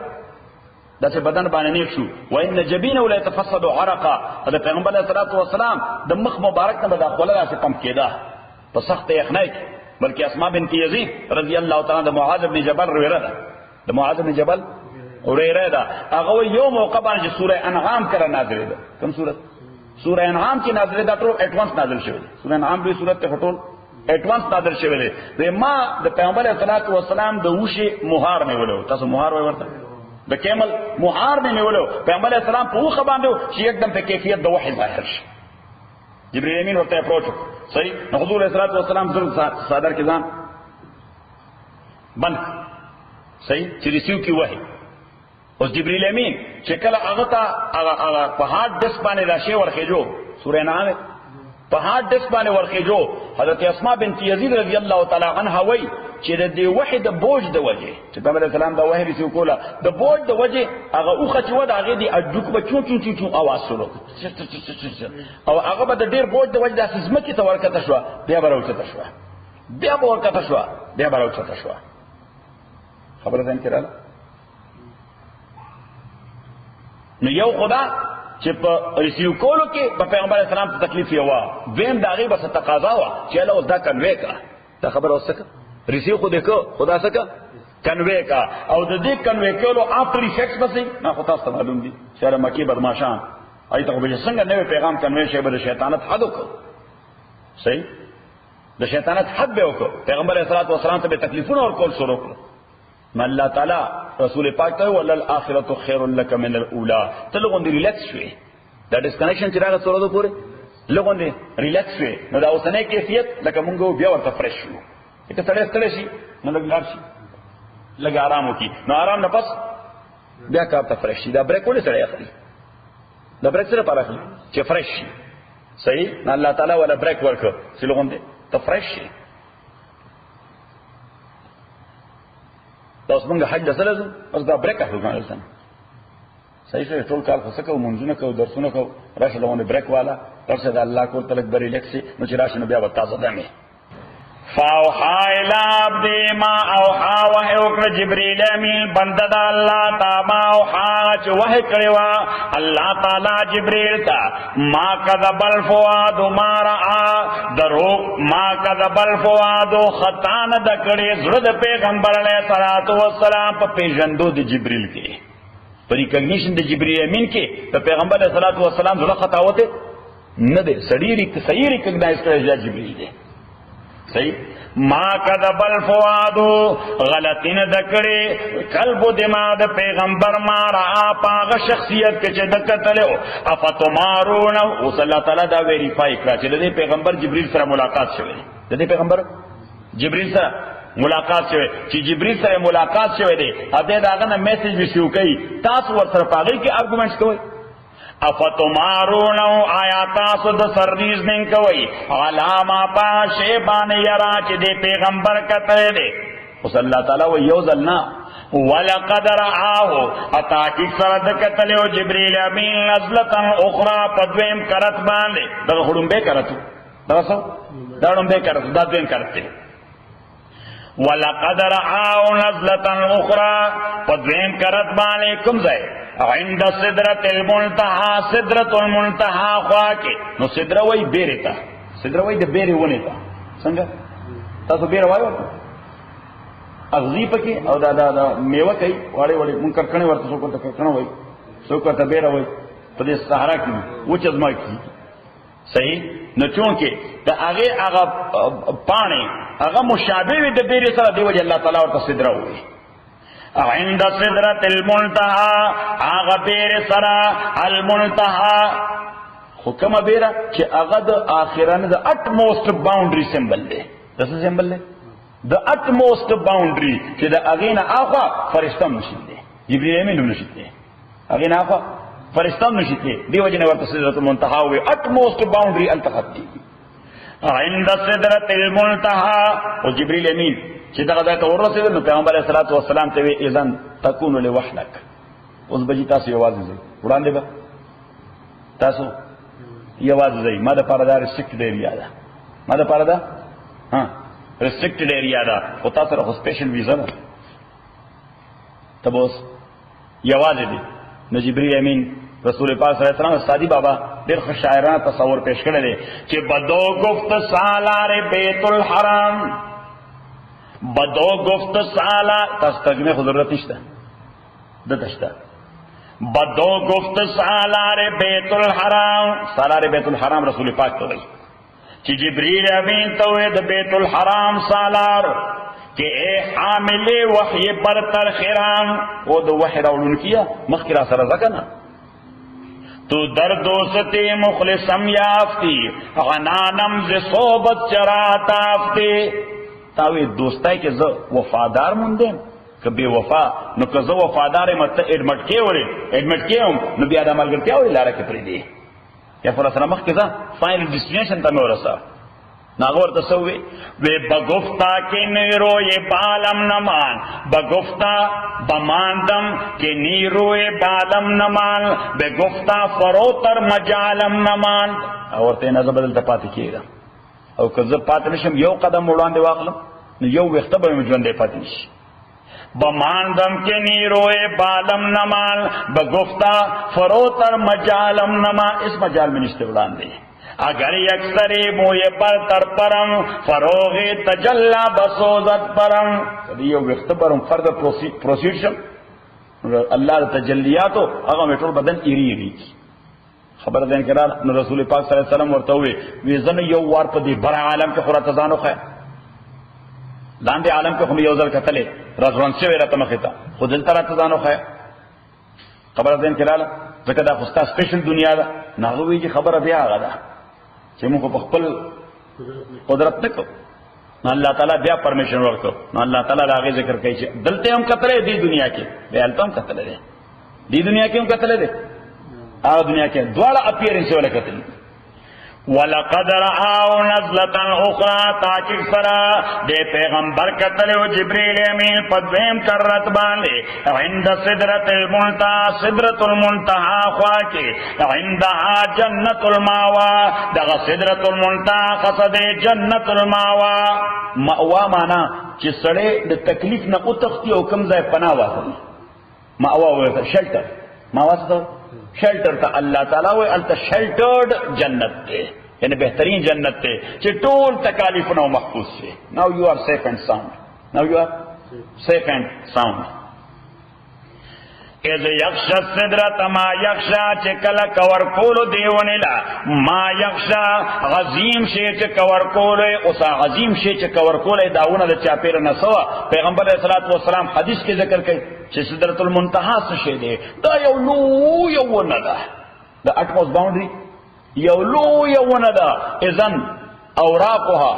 داسې بدن باندې نیک شو وان جبینه ولا يتفسد عرقا دا پیغمبر صلی الله علیه وسلم د مخ مبارک نه بداخله راسه کم کېده په سخت یخنۍ بلکې اسماء بنت یزید رضی الله تعالی د معاذ بن جبل رویره ده د معاذ بن جبل رویره ده هغه یو موقع باندې سوره انعام کړه نازله ده کوم سوره سوره انعام کې نازله ده ټول ایڈوانس نازل شوی سوره انعام به سوره ته ټول ایڈوانس نازل شوی ده ما د پیغمبر صلی الله علیه وسلم د وشي مهار نه ولو تاسو مهار وای ورته د کیمل مهار نه نیولو پیغمبر اسلام په وخه باندې چې یکدم په کیفیت د وحی ظاهر شي جبرئیل امین ورته اپروچ صحیح نو حضور صلی الله علیه وسلم صادر کې ځان بند صحیح چې ریسیو کی وحی او جبرئیل امین چې کله هغه ته هغه په هارد ډیسک باندې راشي ورخېجو سورې نام په هارد ډیسک باندې ورخېجو حضرت اسماء بنت یزید رضی الله تعالی عنها وای چې د دې وحی د بوج د وجه چې پیغمبر علیه السلام دا وحی رسو کوله د بوج د وجه هغه اوخه چې و د هغې د اډوک به چون چون چون چون اواز شروع او هغه به د ډېر بوج د وجه داسې ځمکې ته ورکته شوه بیا به راوچته شوه بیا به ورکته شوه بیا به راوچته شوه خبره ځان کې راله نو یو خدا چې په ریسیو کولو کې په پیغمبر اسلام ته تکلیف یو وا ویم د هغې بس تقاضا وه چې الله اوس دا کنوې کا دا خبره اوس څه ریسیو خو دې کو خدا څه کا کنوې کا او د دې کنوې کولو آفټر افیکټس بسې ما خو تاسو ته معلوم دي شهر مکې بدماشان هغې ته خو به څنګه نوی پیغام کنوې شی به د شیطانت حد وکړو صحیح د شیطانت حد به وکړو پیغمبر علیه الصلاة والسلام ته به تکلیفونه ورکول شروع کړو نو الله تعالی رسول پاک ته وللآخرة خیر لک من الاولی ته لږ غوندې ریلیکس شوې دا ډسکنیکشن چې راغی څو ورځو پورې لږ غوندې ریلیکس شوې نو دا اوسنی کیفیت لکه مونږ بیا ورته فرش شو لکه سړی ستړی شي نو لږ لاړ شي لږ آرام وکړي نو آرام نه پس بیا کار ته فرش شي دا بریک ولې سړی اخلي دا بریک څه لپاره اخلي چې فرش شي صحیح نو الله تعالی ولا بریک ورکړو چې لږ غوندې ته فرش شي دا اوس مونږ حج ته ځو اوس دا بریک اخلو کنه ځان صحیح شو ټول کال خو څه کوو منځونه کوو درسونه کوو راشه لغونې بریک والا ورشه د الله کور ته لږ به ریلیکس شي نو چې راشي نو بیا به تازه دمې فاوحا الی عبدی ما اوحا وحی وکړه جبریل امین بنده د الله ته ما اوحا چې وحی کړی وه الله تعالی جبریل ته ما کذب الفؤاد ما رأى دروغ ما کذب الفؤاد خطا نه ده کړې زړه د پیغمبر علیه الصلاة والسلام په پیژندو د جبریل کې په ریکګنیشن د جبریل امین کې د پیغمبر علیه الصلاة والسلام زړه خطاوته نه دی سړی صحیح ریکګنایز کړی جبریل دی صحیح ما کذب الفؤاد غلطی نه دکړي قلب دماغ د پیغمبر ما را پاغه شخصیت کې چې دکتلو افتمارون او صلی الله تعالی دا ویریفای کړه چې د پیغمبر جبرئیل سره ملاقات شوه د پیغمبر جبرئیل سره ملاقات شوه چې جبرئیل سره ملاقات شوه دی اته داغه نه میسج وشو کوي تاسو ورسره پاغي کې ارګومنټس کوي افتمارونو آیاتاسو د سرریزننگ کوئی علاما پا شیبان یرا چی دے پیغمبر کتے دے اس اللہ تعالیٰ و یوزلنا وَلَقَدْ رَآهُ اتاکیک سردکتلیو جبریل امین نزلتا اخرى پدویم کرت باندے دا خودم بے کرتو دا سو دا خودم بے کرتو دا دویم کرتے وَلَقَدْ رَآهُ نزلتا اخرى پدویم کرت باندے کم زائے عند صدرت المنتہا صدرت المنتہا خواہ کے نو صدرہ وی بیرے تا صدرہ وی دا بیرے ونے تا سنگا تا تو بیرے وائی ورطا اغزی پکی او دا میوہ کئی واڑے واڑے من کرکنے ورطا سوکر تا کرکنے وی سوکر تا بیرے وی پا دے سہارا کی وچ ازما کی صحیح نو چونکہ دا آغے آغا پانے آغا مشابه وی دا بیرے سر دیو جی اللہ تعالیٰ ورطا صدرہ ہوئی عند صدرت المنتہا آغا بیر سرا المنتہا حکم بیرا چی آغا دا آخران دا utmost boundary symbol دے دسا symbol دے دا utmost boundary چی دا اغین آخوا فرشتم نشید دے جبریل امین نشید دے اغین آخوا فرشتم نشید دے دی وجہ نورت صدرت المنتہا ہوئے utmost boundary انتخب دی عند صدرت المنتہا و جبریل امین چې دغه ځای ته ورسېدل نو پیغمبر علیه الصلاة والسلام ته وی اذن تکون لوحدک اوس به تاسو یوازې ځئ وړاندې به تاسو یوازې ځئ ما دپاره دا ریسټرکټډ ایریا ده ما دپاره دا ریسټرکټډ ایریا ده خو تا سره خو سپیشل ویزا ده ته به اوس یوازې دی نو جبریل امین رسول پاک صلی اللہ علیہ وسلم سادی بابا دیر خوش شاعرانہ تصور پیش کرے دے کہ بدو گفت سالار بیت الحرام بدو گفت سالا ترجمه خود ضرورت نشته دتشته بدو گفت سالار بیت الحرام سالار بیت الحرام رسول پاک تو وی چې جبریل امین تو د بیت الحرام سالار کہ اے حامل وحی برتر خرام او د وحی راولون کیا مخکرا سره زکنا تو در دوستی مخلصم یافتی غنانم ز صحبت چرات آفتی تاوی دوستای که زه وفادار موندم که بے وفا نو که زه وفادار مت اډمټ کېم نو بیا د ملګرتیا وړي لاره کې پرې دی یا پر سره مخ کې ځه فائنل ډیسټینیشن ته مې ورسه ناغور تصوی وی بگفتا کہ نیروی بالم نمان بگفتا بماندم کہ نیروی بالم نمان بگفتا فروتر مجالم نمان اور تینا زبدل تا پاتی کیے گا او که زب پاتی نشم یو قدم وڑوان دے واقلم نو یو وقت با مجوان دے پاتی نشی بماندم کے نیروی بالم نمان بگفتا فروتر مجالم نمان اس مجال میں نشتے وڑان دے اگر یکسری موی پر تر پرم فروغ تجلا بسوزت پرم یو وقت پرم فرد پروسیڈ شم اللہ تجلیاتو اگا میں طول بدن ایری خبر دین کرا رسول پاک صلی اللہ علیہ وسلم ورطوئے ویزن یو وار پا دی برا عالم کے خورا تزانو خواہ لاندے عالم کے خمی یوزر کتلے رزوان سے ویرہ تمخیتا خود دل ترہ تزانو خواہ خبر دین کرا ذکر دا خستا سپیشل دنیا دا ناغوی جی خبر بیا آگا دا چې موږ په خپل قدرت نکو نو الله تعالی بیا پرمیشن ورکړو نو الله تعالی راغی ذکر کوي چې دلته هم کتلې دی دنیا کې بیا الته هم کتلې دی دنیا کې هم کتلې دی هغه دنیا کې دواړه اپیرنس ولا کتلې ولقد رآه نزلة أخرى تاکیق سرا دے پیغمبر کتلے و جبریل امین پدویم کرت باندے عند صدرت المنتہا صدرت المنتہا خواکی عندها جنت الماوا دغا صدرت المنتہا قصد جنت الماوا مأوا مانا چی سڑے دے تکلیف نا اتختی او کمزہ پناہ واتا مأوا ہوئے شلٹر ماوا ستا شیلٹر تا اللہ تعالیٰ ہوئے التا شیلٹرڈ جنت تے یعنی بہترین جنت تے چی ٹول تکالیف نو محفوظ سے ناو یو آر سیف اینڈ ساؤنڈ ناو یو آر سیف اینڈ ساؤنڈ اذ یخشا صدرت ما یخشا چی کلا کور کولو دیونیلا ما یخشا غزیم شی چی کور کولو اسا غزیم شی چی کور کولو داونا دا چاپیر نسوا پیغمبر علیہ السلام حدیث کے ذکر کئی چی صدرت المنتہا سشے دے دا یو لو یو ندا دا اٹموس باؤنڈری یو لو یو ندا اذن اوراقها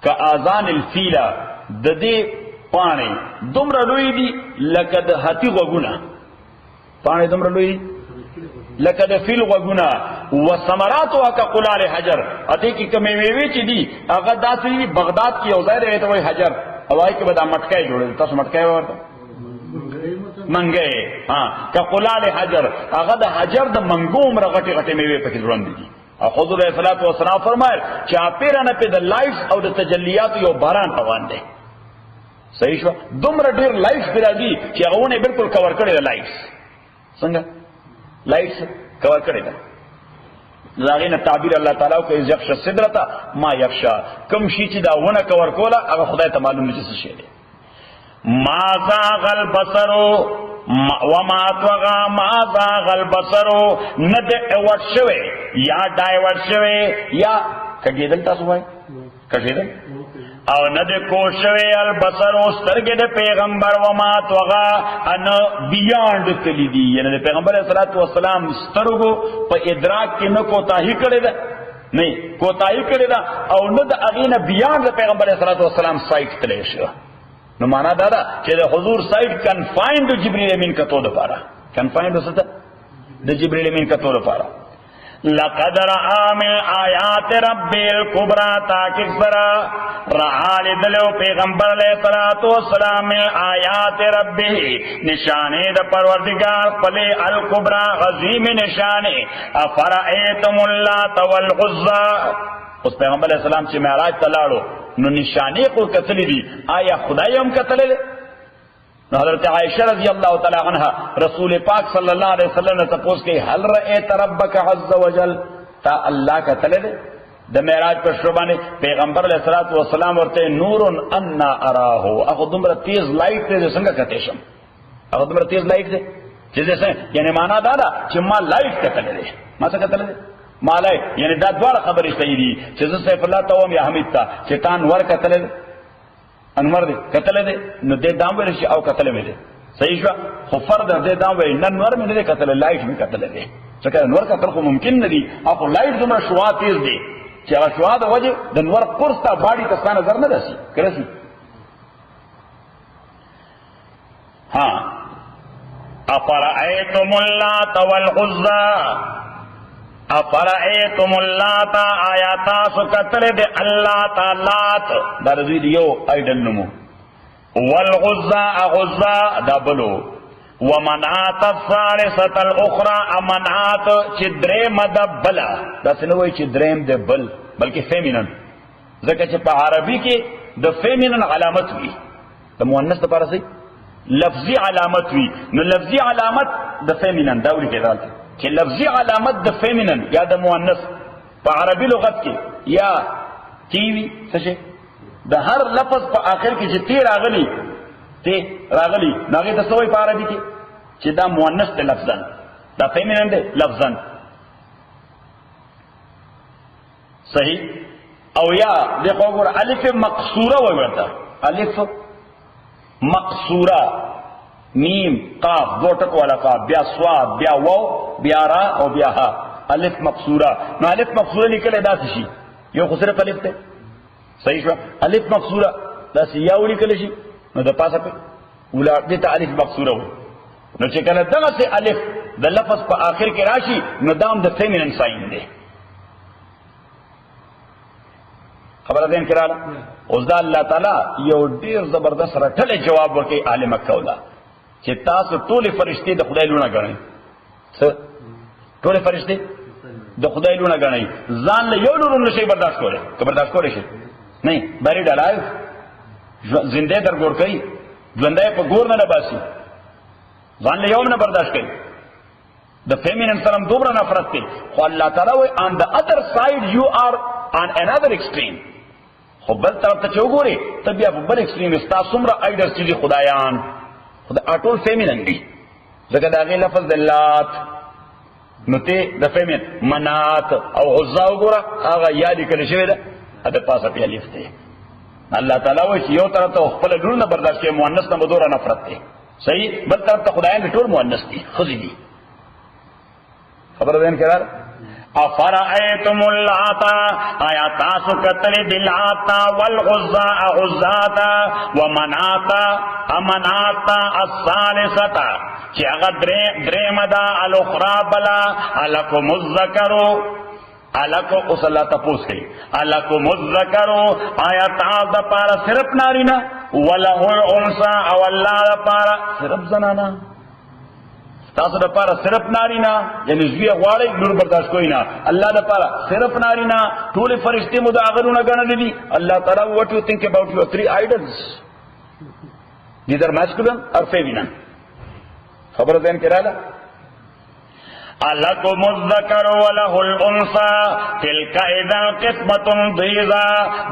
کا آذان الفیلہ دا دے پانے دمرا لوی دی لکد حتی غگونا پانے دمرا لوی لکد فیل غگونا وثمراتها کا قلال حجر اتے کی کمی ویوی چی دی اگر داسری بغداد کی اوزائے رہے تو وہی حجر اوائی کے بدا مٹکائے جوڑے تا سو مٹکائے ہوتا منگے ہاں کا قلال حجر اگر دا حجر دا منگوم را غٹی غٹی میوے پکی ضرورن دی اور حضور علیہ السلام فرمائے چاپیرانا پی دا لائفز او دا تجلیات یو باران پوان دے صحیح شو دمرا دیر لائفز پیرا دی چی اگونے بالکل کور کرے دا لائفز سنگا لائفز کور کرے دا لاغین تعبیر اللہ تعالیٰ کو از یخشا صدرتا ما یخشا کم شیچی دا ونا کور کولا اگر خدای تا معلوم نجس شیدے ما زاغ البصرو وما توغا ما زاغ البصرو ند ایوٹ شوے یا ڈائیوٹ شوے یا کگیدل تاسو بھائی کگیدل او ند کوشوے البصرو سترگے دے پیغمبر وما توغا ان بیانڈ تلی دی یعنی دے پیغمبر صلی اللہ علیہ وسلم سترگو پا ادراک کی نکو تاہی کرے دا نہیں کوتاہی کرے دا او ند اغین بیانڈ دے پیغمبر صلی اللہ علیہ وسلم سائٹ تلے شو نو مانا دادا کہ دا حضور سائٹ کنفائنڈ جبریل امین کا تو دا پارا کنفائنڈ ستا دا جبریل امین کا تو دا پارا لقد رآ من آیات رب الکبرى تاکہ سرا رآ لدلو پیغمبر علیہ السلام من آیات ربی نشانے دا پروردگار پلے الکبرى غزیم نشانے افرائیتم اللات والعزى اس پیغمبر علیہ السلام سے معراج تلاڑو نو نشانے کو قتلی دی آیا خدای ہم قتلے لے نو حضرت عائشہ رضی اللہ تعالی عنہ رسول پاک صلی اللہ علیہ وسلم نے تپوس کہ حل رأیت ربک عز وجل تا اللہ قتلے لے دا معراج پر شربانے پیغمبر علیہ السلام ورتے نور انا اراہو اخو دمرا تیز لائٹ تے سنگا کتیشم اخو دمرا تیز لائٹ تے جیسے سے یعنی مانا دادا چما لائٹ قتلے لے ما سا قتلے لے مالای یعنی دا دوار خبری صحیح دی چیز سیف اللہ تاوام یا حمید تا چیتان ور قتلے دے انور دے قتلے دے نو دے داموے رشی او قتلے میں دے صحیح شوا خفر دے داموے ننور میں دے قتلے لائٹ میں قتلے دے چکہ نور قتل خو ممکن ندی اپو لائٹ دمرا شوا تیز دے چی اگر شوا دا وجہ دنور قرصتا باڑی تستا نظر نہ رسی کرسی ہاں افرائیتم اللات والعزى افرائیتم اللات آیاتا سو کتر دے اللہ تعالات دا رضوی دیو ایڈل نمو والغزا اغزا دا بلو ومنعات الثالثة الاخرى امنعات چدریم دا بلا دا سنوی چدریم دا بل بلکہ فیمینن ذکر چھ پا عربی کے دا فیمینن علامت ہوئی دا مؤنث دا پارا سی لفظی علامت ہوئی نو لفظی علامت دا فیمینن داولی کے دالتے کہ لفظی علامت دا فیمینن یا دا مؤنث پا عربی لغت کے یا تیوی سشے دا ہر لفظ پا آخر کی چھ تی راغلی ناغی دا سوئی پا عربی کی چھ دا مؤنث دے لفظن دا فیمینن دے لفظن صحیح او یا دیکھو گور الف مقصورہ ہوئی ورطا الف مقصورہ میم قاف دو ٹک والا قاف بیا سواد بیا وو بیا را او بیا ہا الف مقصورہ نو الف مقصورہ لکل دا سشی یو خسرف الف تے صحیح شو الف مقصورہ دا سی یاو لکل شی نو دا پاسا پہ اولا دیتا الف مقصورہ ہوئی نو چکل دا سے الف دا لفظ پا آخر کے راشی نو دام دا فیمینن سائن دے خبر دین کرالا اوز دا اللہ تعالی یو دیر زبردست رٹھل جواب ورکی آل مکہ اولا چه تاسو طول فرشتی دا خدای لونا گرنی طول فرشتی دا خدای لونا گرنی زان لیو لورون نشی برداشت کولے که برداشت کولے شی نہیں باری ڈالائیو زندے در گور کئی جوندے پا گور نا نباسی زان لیو نا برداشت کئی the feminine سلام دوبرا نفرت تے خو اللہ تعالی وی on the other side you are on another extreme خو بل طرف تا چو گوری تب یا بل ایکسٹریم استا سمرا ایڈر چیزی خدایان خدا اٹول فیمینن دی ذکر داغی لفظ دلات نتے دا فیمین منات او غزاو گورا آغا یادی کلی شوی دا ادھا پاسا پی علیف تے اللہ تعالیٰ ویچ یو طرف تا خپل لون برداشت کے مؤنث نا بدورا نفرت تے صحیح بل طرف تا خدایان دی ٹول مؤنث دی خزی دی خبر دین کرار افرائیتم اللاتا آیا تاسو کتل دلاتا والغزا غزاتا ومناتا امناتا الثالثتا چی اگر دریم دا الاخرى بلا الکم الذکرو الکو اس اللہ تپوس گئی الکم الذکرو آیا تاز دا پارا صرف نارینا ولہو الانسا او اللہ دا پارا صرف زنانا تاسو دا پارا صرف نارینا یعنی زوی غواړی نور برداشت کوئی نا اللہ دا پارا صرف نارینا طول فرشتے مداغرون گانا دی اللہ تعالی what you think about your three idols either masculine or feminine خبر دین کرالا الکم الذکر ولہ الانثى تلک اذا قسمۃ ضیزا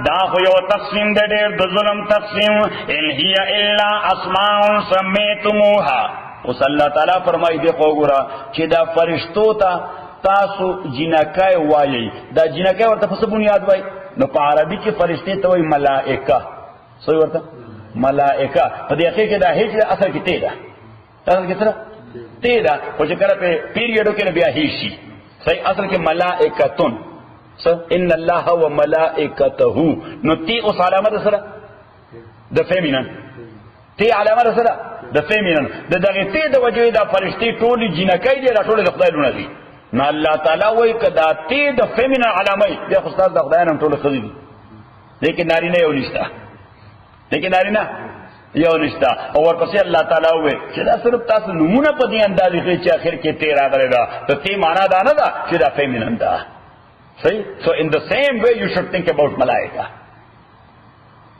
دا خو یو تقسیم دے ډیر د ظلم تقسیم ان هی الا اسماء سمیتموها اس اللہ تعالیٰ فرمائی دیکھو گورا چی دا فرشتو تا تاسو جنکای وائی دا جنکای ورطا پس بنیاد وائی نو پا عربی کی فرشتے تا وی ملائکہ سوئی ورطا ملائکہ پا دیکھے کہ دا ہیچ دا اثر کی تیدا اثر کی طرح تیدا پوچھے کرا پہ پیریڈو کے نبی ہیشی صحیح اصل کے ملائکتن ان اللہ و ملائکتہو نو تی اس علامت اثر دا فیمینن تی علامت اثر دا فیمینن دا داغی تی دا وجوی دا فرشتی ٹولی جنکای دی دا ٹولی دا خدای لونا دی نا اللہ تعالیٰ وی که دا تی دا فیمینن علامی بیا خستاز دا خدایانم ٹولی خدی دی لیکن نارینا یو نشتا لیکن نارینا یو نشتا اور پسی اللہ تعالیٰ وی چی دا صرف تاس نمونہ پا دی اندازی خیلی چی آخر کی تی را گلے دا تو تی مانا دا نا دا چی دا فیمینن دا صحیح so in the same way you should think about ملائکہ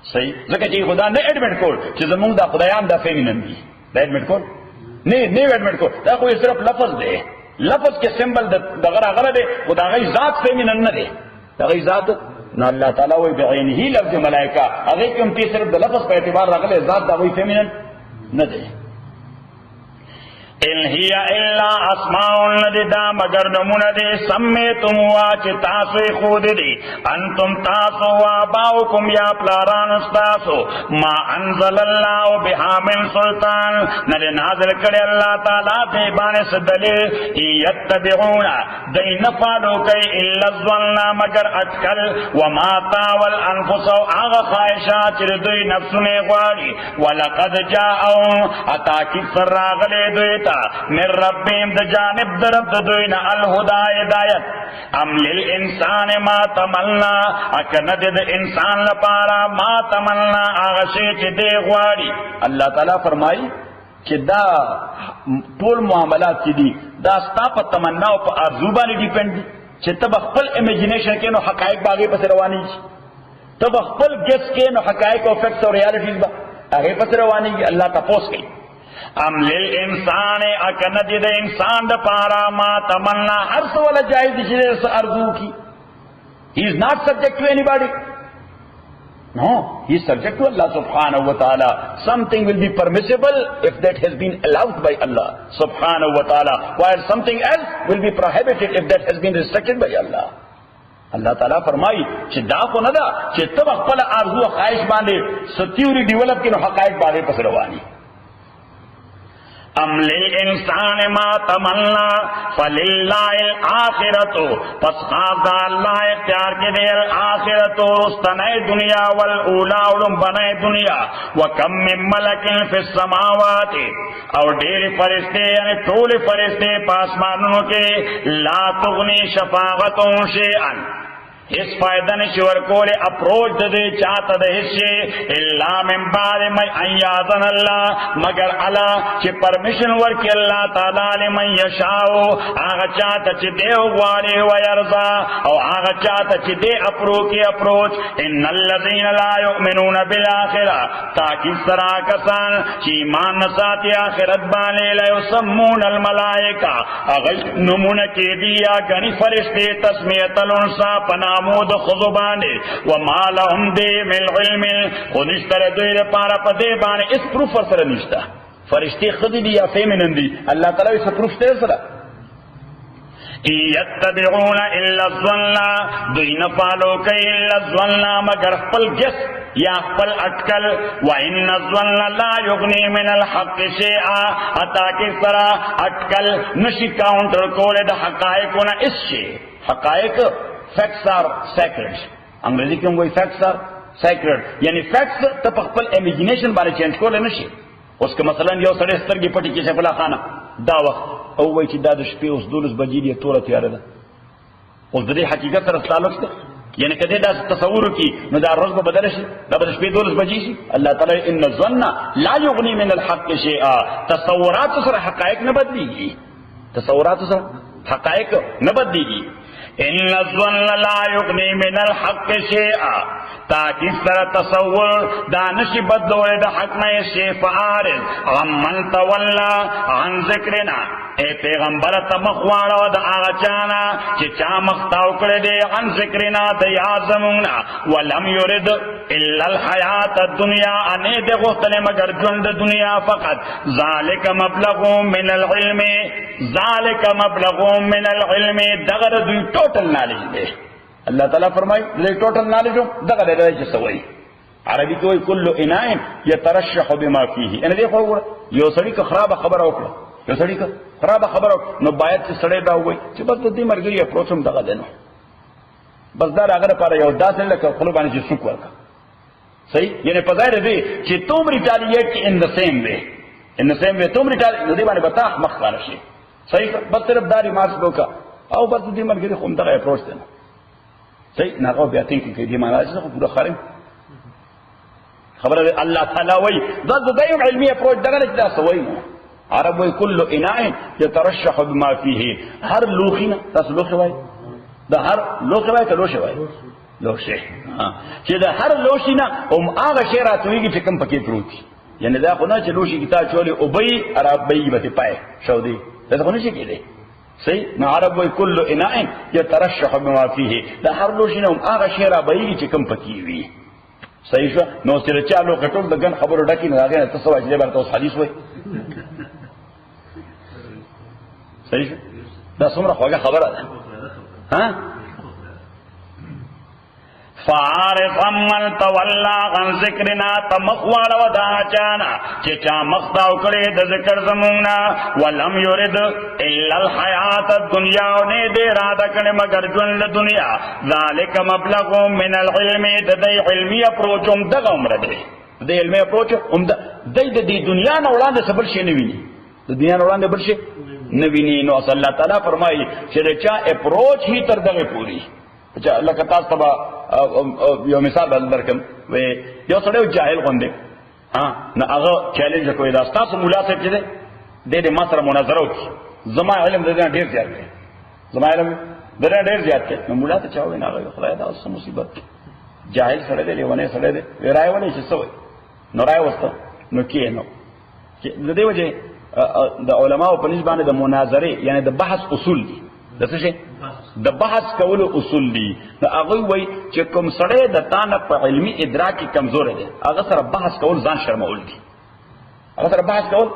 صحیح ذکر چی خدا نے ایڈمٹ کول چی زمون دا خدایان دا فیمینن دی دا ایڈمٹ کول نہیں ایڈمٹ کول دا کوئی صرف لفظ دے لفظ کے سمبل دا غرا دے خدا غی ذات فیمینن نہ دے دا غی ذات نا اللہ تعالیٰ وی بعین ہی لفظ ملائکہ اگر کم تی صرف دا لفظ پر اعتبار رکھلے ذات دا غی فیمینن نہ دے ان ہی الا اسماء نددا مگر نمون دے سمیتموا چی تاسو خود دی انتم تاسو واباؤکم یا پلاران استاسو ما انزل اللہ بها من سلطان نلے نازل کرے اللہ تعالیٰ دے بانے سے دلیل یتبعون دی نفادو کئی الا الظن مگر اٹکل وما تاول انفسو آغا خواہشات چر دوی نفسنے غواری ولقد جاؤن اتاکی سر راغلے دویتا دا من ربهم د جانب د رب د دوی نه الهدى هدایت ام للانسان ما تمنا اکنه د انسان لپاره ما تمنا هغه شی چې دی غواړي الله تعالی فرمایي چې دا ټول معاملات چې دي دا ستا په تمنا او په ارزو باندې ډیپند دي چې ته خپل امیجینیشن کې نو حقایق باغې پس رواني شي ته خپل ګس کې نو حقایق او فیکټس او ریالټیز با هغه پس رواني الله تاسو کوي ام للانسان اکنه د انسان د پاره ما تمنا هر څه ولا جایز دي چې ارزو کی he is not subject to anybody. No, he is subject to Allah subhanahu wa ta'ala. Something will be permissible if that has been allowed by Allah subhanahu wa ta'ala, while something else will be prohibited if that has been restricted by Allah. Allah ta'ala فرمائی چې دا خو نه ده چې ته خپل ارزو او خواهش باندې ستیوري ډیولپ کړي نو حقایق باندې پس رواني ام للانسان ما تمنا فللہ الاخرت پس خاص دا اللہ اختیار کے دے الاخرت رستنائے دنیا والاولا علم بنائے دنیا وکم من ملک فی السماوات اور دیر فرشتے یعنی طول فرشتے پاسمانوں کے لا تغنی شفاعتوں شیئن اس فائدہ نشور کولے اپروچ دے چاہتا دے حصے اللہ من بعد من ایاذن اللہ مگر اللہ چی پرمیشن ورکی اللہ تعالی لمن یشاؤ آغا چاہتا چی دے غوارے ویرزا او آغا چاہتا چی دے اپروچ ان الذین لا یؤمنون بالآخرہ تاکہ سرا کسان چی ایمان نساتی آخرت بانے لیسمون الملائکہ اغی نمون کی دیا گنی فرشتے تسمیت الانسا پنام مود خضبانے وما لهم دے من علم خونشتر دویر پارا پا دے بانے اس پروف پر سر نشتا فرشتے خدی دی یا فیمنن دی اللہ تعالیٰ اس پروف تیر سر یتبعون الا الظن دوین فالو کئی الا الظن مگر خپل جس یا خپل اٹکل وان الظن لا یغنی من الحق شیئا اتا کس طرح اٹکل نشی کاؤنٹر کولے دا حقائقونا اس شے حقائق facts are sacred. انگریزی کیوں کوئی facts are sacred یعنی facts تب خپل امیجینیشن بارے چینج کولے نشي اس کا مثلا یو سړی سترګې پټې کې شپلا خانه دا وخت او وای چې دا د شپې اوس 12 بجې دی توره تیار ده اوس د دې حقیقت سره تعلق شته یعنی کله دا تصور کی نو دا روز به بدل شي دا به شپې 12 بجې شي الله تعالی ان الظن لا یغنی من الحق شیئا تصورات سره حقایق نه بدلیږي تصورات سره حقایق نه بدلیږي ان الظن لا یغنی من الحق شیئا تاکہ اس طرح تصور دانشی بدلوئے دا حق نئے شیف عارض غمن تولا عن ذکرنا اے پیغمبر تمخوانا دا آغا چانا چی چا مختاو کردے عن ذکرنا دا یازمونا ولم یرد الا الحیات الدنیا انے دے غختل مگر جند دنیا فقط ذالک مبلغون من العلم ذالک مبلغون من العلم دغر دوی ٹوٹل نالج دے اللہ تعالیٰ فرمائی دے ٹوٹل نالج ہو دغر دے رہے جسوئی عربی کوئی کل انائن یترشح بما فیہی انہ دیکھو گوڑا یو سڑی کا خراب خبر اوکڑا یو سڑی کا خراب خبر اوکڑا نو باید سے سڑے دا ہوئی چی بس دی مرگری اپروچم دغا دینو بس دار اگر پارا یو دا سے لکا خلوبانی چی سوک ورکا صحیح یعنی پظاہر دے چی تم ریٹالیٹ کی ان دا سیم وے ان دا سیم وے تم ریٹالیٹ دی بانی بتا مخوانا شی صحیح بس صرف داری مارس دوکا او بس دی مرگری خون دغا اپروچ دینا صحیح ناقو بیاتین کی دی مانا چیزا خود پورا خارم خبر اللہ تعالیٰ وی ضد دائم علمی اپروچ دغا لکتا سوئی عرب وی کل انائن یترشح بما فیه ہر لوخینا تاس لوخی وائی دا ہر لوخی وائی کا لوشی وائی لوشی چی دا ہر لوشینا ام آغا شیراتوئی کی چکم پکی پروتی یعنی دا خونا چی لوشی کتا چولی اوبئی عرب بئی بتی پائے شو دی دا خونا چی کی دے صحیح نا عرب وی کل انائن یترشح بما فیه دا ہر لوشینا ام آغا شیراتوئی کی چکم پکی ہوئی صحیح شو نو سر چالو کټول د ګن خبرو ډکی نه راغی تاسو واجب برته اوس حدیث وای صحیح شو دا څومره خوږه خبره ده ها فارغ من تولى عن ذکرنا تمخوال ودا چانا چا مختا وکړي د ذکر زمونا ولم يرد الا الحیات الدنیا نے دے اراده کړي مگر ژوند دنیا ذالک مبلغ من العلم د علمی اپروچ دغه عمر دی د علمی اپروچ د دنیا نه وړاندې صبر شي نه ویني د دنیا وړاندې بل شي نه ویني. نو الله تعالی فرمایي چې د چا اپروچ هی تر دغه پوری. اچھا لکه تاسو ته یو مثال درکم، وې یو سړی جاهل غوندې نه هغه چیلنج کوي دا تاسو مولا صاحب چې د ما سره مناظره وکړي، زما علم د دې ډیر زیات دی، زما علم د دې ډیر زیات دی. نو مولا ته چا وې نه خدای دا اوس مصیبت جاهل سره دی لیونه سره دی ورای ونه چې څه وي نو راي وسته نو کې نو د دې وجه د علماء په نسبت باندې د مناظره یعنی د بحث اصول دي، د څه شي د بحث کولو اصول دي. نو هغه وایي چې کوم سړی د تانه په علمي ادراک کې کمزور دی هغه سره بحث کول ځان شرمول دي، هغه سره بحث کول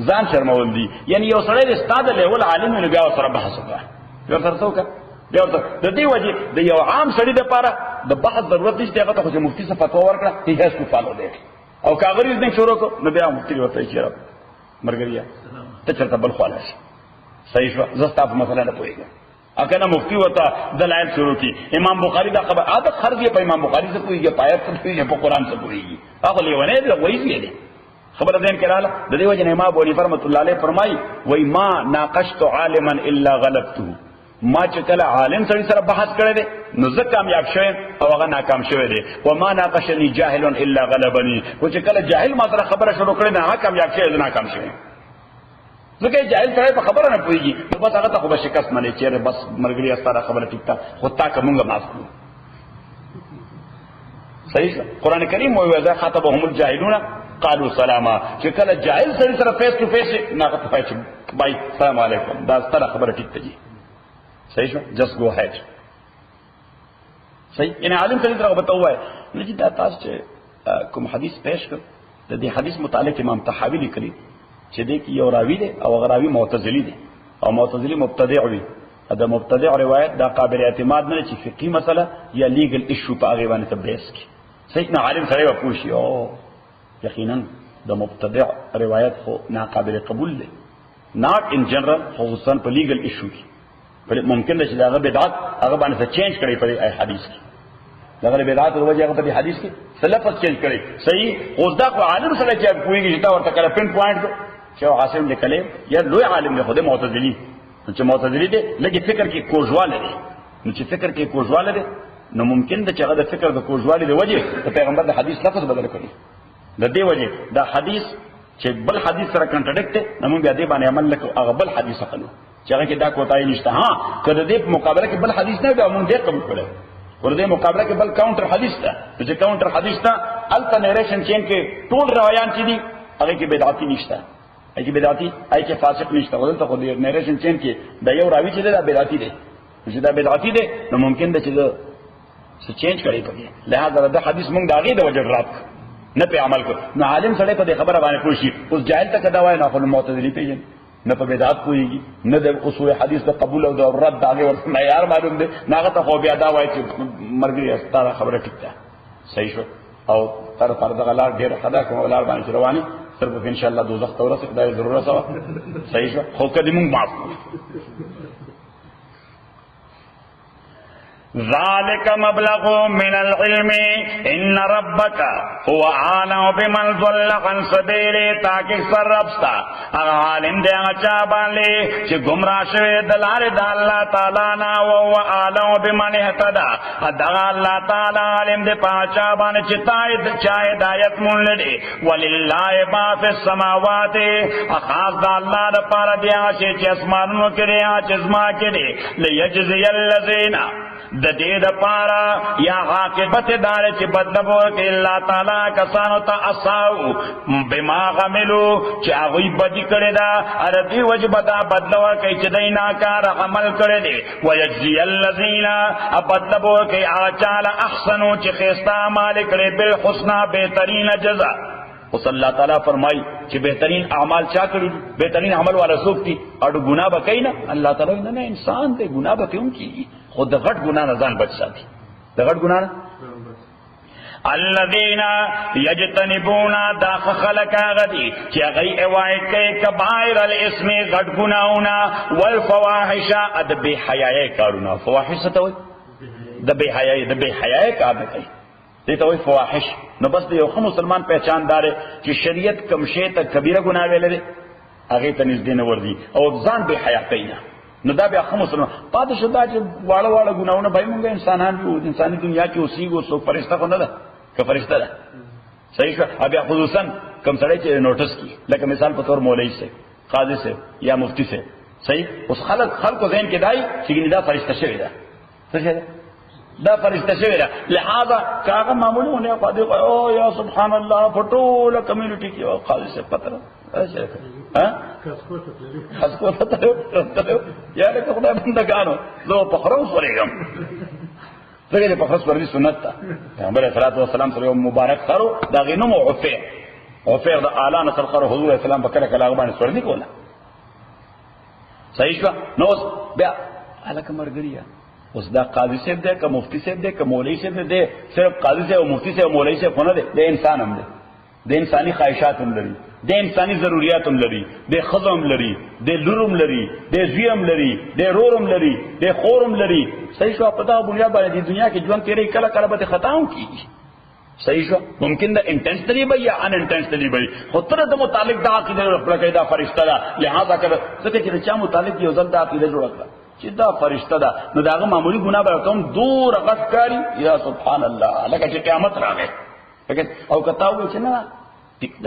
ځان شرمول دي. یعنی یو سړی د استاد لیول عالم نه بیا سره بحث وکړي، بیا سره څه وکړي، بیا د دې وجه د یو عام سړي لپاره د بحث ضرورت نشته. هغه ته خو مفتي څه فتوا ورکړه هی هاز ټو فالو دیټ، او کاغذ دې شروع کو نو بیا مفتي ورته چې مرګریا ته چرته بل خواله شي. صحیح شو، زستا په مسله نه پوهیږم. اکنه مفتی وتا دلائل شروع کی امام بخاری دا خبر عادت خرج په امام بخاری سے پوهیږي، پایت سے پوهیږي، په قران سے پوهیږي. هغه لیونه دی وایي دی خبر دین کړه. د دې وجه امام ابو حنیفه رحمۃ اللہ علیہ فرمای وای ما ناقشت عالما الا غلبته، ما چې کله عالم سړي سره بحث کړی دی نو زه کامیاب شوم او هغه ناکام شوی دی. و ما ناقشنی جاهل الا غلبنی، او چې کله جاهل ما سره خبره شروع کړي نه هغه کامیاب شوی دی ناکام شوی. ځکه جاهل سره په خبره نه پوهیږي نو بس هغه ته خو به شکست منې چیرې بس مرګري استاره خبره ټیک تا خو تا کومه معاف کړو. صحیح قرآن کریم وایي اذا خاطبهم الجاهلون قالوا سلاما، چې کله جاهل سره فیس ټو فیس نه غوښتای چې بای السلام علیکم دا ستاره خبره ټیک ته جی. صحیح شو، جست گو هیډ. صحیح یعنی عالم سره غوښته وای نه چې دا تاسو چې کوم حدیث پیش کړ د دې حدیث متعلق امام طحاوی لیکلی چې دې کې یو راوی دی او غراوی معتزلی دی او معتزلی مبتدع وي. دا مبتدع روایت دا قابل اعتماد نه چې فقهي مسله یا لیګل ایشو په هغه باندې تبلیغ کی. صحیح نه عالم سره وپوښي او یقینا د مبتدع روایت خو ناقابل قبول دی، ناٹ ان جنرال، خصوصا په لیګل ایشو کې ممکن ده چې دا بدعت هغه باندې څه چینج کړي په حدیث کې، دا بدعت د وجه هغه په حدیث کې سلفت چینج کړي. صحیح اوس دا عالم سره چې کویږي چې دا ورته کړه پن پوینټ چې عاصم لیکلې یا لوی عالم له خوده معتزلی، چې معتزلی دي لکه فکر کې کوژواله دي، نو چې فکر کې کوژواله دي نو ممکن ده چې هغه د فکر د کوژواله دی وجه د پیغمبر د حدیث لفظ بدل کړي. د دې وجه دا حدیث چې بل حدیث سره کنټرډکټ نه موږ بیا دې باندې عمل نکړو، هغه بل حدیث خلو چې هغه کې دا کوتای نشته. ها کله دې په مقابله کې بل حدیث نه دا موږ دې قبول کړو، ور دې مقابله کې بل کاونټر حدیث ده چې کاونټر حدیث ده الته نریشن چین کې ټول روایان چې دي هغه کې بدعتي نشته، هغه کې بدعتي هغه کې فاسق نشته. ولته خو دې نریشن چین کې دا یو راوی چې دا بدعتي دی، چې دا بدعتي دی نو ممکن ده چې دا څه چینج کړي پکې. لہذا دا حدیث موږ دا غي د وجه رات نه په عمل کو. نو عالم سره په دې خبره باندې پوښي، اوس جاهل ته کدا وای نه خپل معتزلی پیژن نه په بدعت کویږي نه د اصول حدیث د قبول او د رد دغه ورته معیار معلوم دی، نه ته خو بیا دا وای چې مرګري استاره خبره ټیک ده. صحیح شو، او تر دغه لار ډیر خدا کوم لار باندې رواني صرف ان شاء الله دوزخ ته ورسې خدای ضرورت سوا. صحیح شو، خو کدی مونږ معاف ذالک مبلغ من العلم ان ربک هو عالم بمن ضل عن سبیله، تاکہ سر ربستا اغا عالم دے اچا باندې چې گمراه شوی د لارې د الله تعالی نه، او هو عالم بمن اهتدى دا الله تعالی عالم دے پاچا باندې چې تایید چا ہدایت مون لدی. وللہ ما فی السماوات، خاص د الله د پاره دی چې اسمانونو کې دی چې زما کې دی. لیجزی الذین د دې د پاره یا عاقبت دار چې بدلو کې الله تعالی کسانو ته اساو بما غملو چې هغه بدی کړی دا ار دې وجب دا بدلو کې چې دای ناکار عمل کړی دی. ويجزي الذين بدلو کې اچال احسنو چې خيستا مال کړی بالحسنا بهترین جزاء. اوس الله تعالی فرمای چې بهترین اعمال چا کړی، بهترین عمل والا څوک دي او ګناه وکړي نه. الله تعالی نه انسان ته ګناه وکړي کی خود د غټ ګناه نه ځان بچ ساتي، د غټ ګناه نه. الذين يجتنبون دا خلق غدي چې غي اوایت کوي کبائر الاسم غټ ګناونه والفواحش ادب حیاي کارونه. فواحش ته وي د بے حیاي کار نه کوي، دې ته وي فواحش. نو بس یو خو مسلمان پہچاندار چې شریعت کم شی ته کبیره ګناه ویل دي هغه ته نږدې نه ورځي او ځان به حیا کوي نو دا بیا خمس نو پاتې شو دا چې واړه واړه ګناونه به موږ انسانان یو انساني دنیا کې اوسېږو سو فرشته خو نه ده که فرشته ده صحیح شو بیا خصوصا کم سړی چې نوټس کی لکه مثال په تور مولوی سے قاضي سے یا مفتی سے صحیح اوس خلکو ذهن کې دای چې دا فرشته شوی ده څه شي دا فرشته شوی ده لہذا کاغه معمولی ونه قاضي او یا سبحان الله فټوله کمیونټي کې او قاضي سے پتر ها خاص کو ته یا له خدای بندگانو زه په خروس ورېږم څنګه په خاص ورې سنت ته پیغمبر صلی الله علیه وسلم سره مبارک خرو دا غینو عفیر د اعلی نسل خرو حضور اسلام په کله کله باندې سورنی کوله صحیح شو نو بیا الکه مرګریا اوس دا قاضي صاحب دی که مفتی صاحب دی که مولوی صاحب دی صرف قاضي صاحب او مفتی صاحب او مولوی صاحب نه دی د انسان هم دی د انساني خواهشات هم لري د انساني ضرورت هم لري د خزم لري د لورم لري د زویم لري د رورم لري د خورم لري صحیح شو په دا بنیاد باندې د دنیا کې ژوند تیرې کله کله به خطاوم کیږي صحیح شو ممکن دا انټنشنلی به یا ان انټنشنلی به خو تر د متعلق دا عقیده خپل قاعده فرشتہ ده لہذا کړه څه چې چا متعلق یو ځل دا عقیده جوړ کړه چې دا فرشتہ ده نو داغه معمولی ګناه به کوم دور غټکاری یا سبحان الله لکه چې قیامت راغی او کتاو چې نه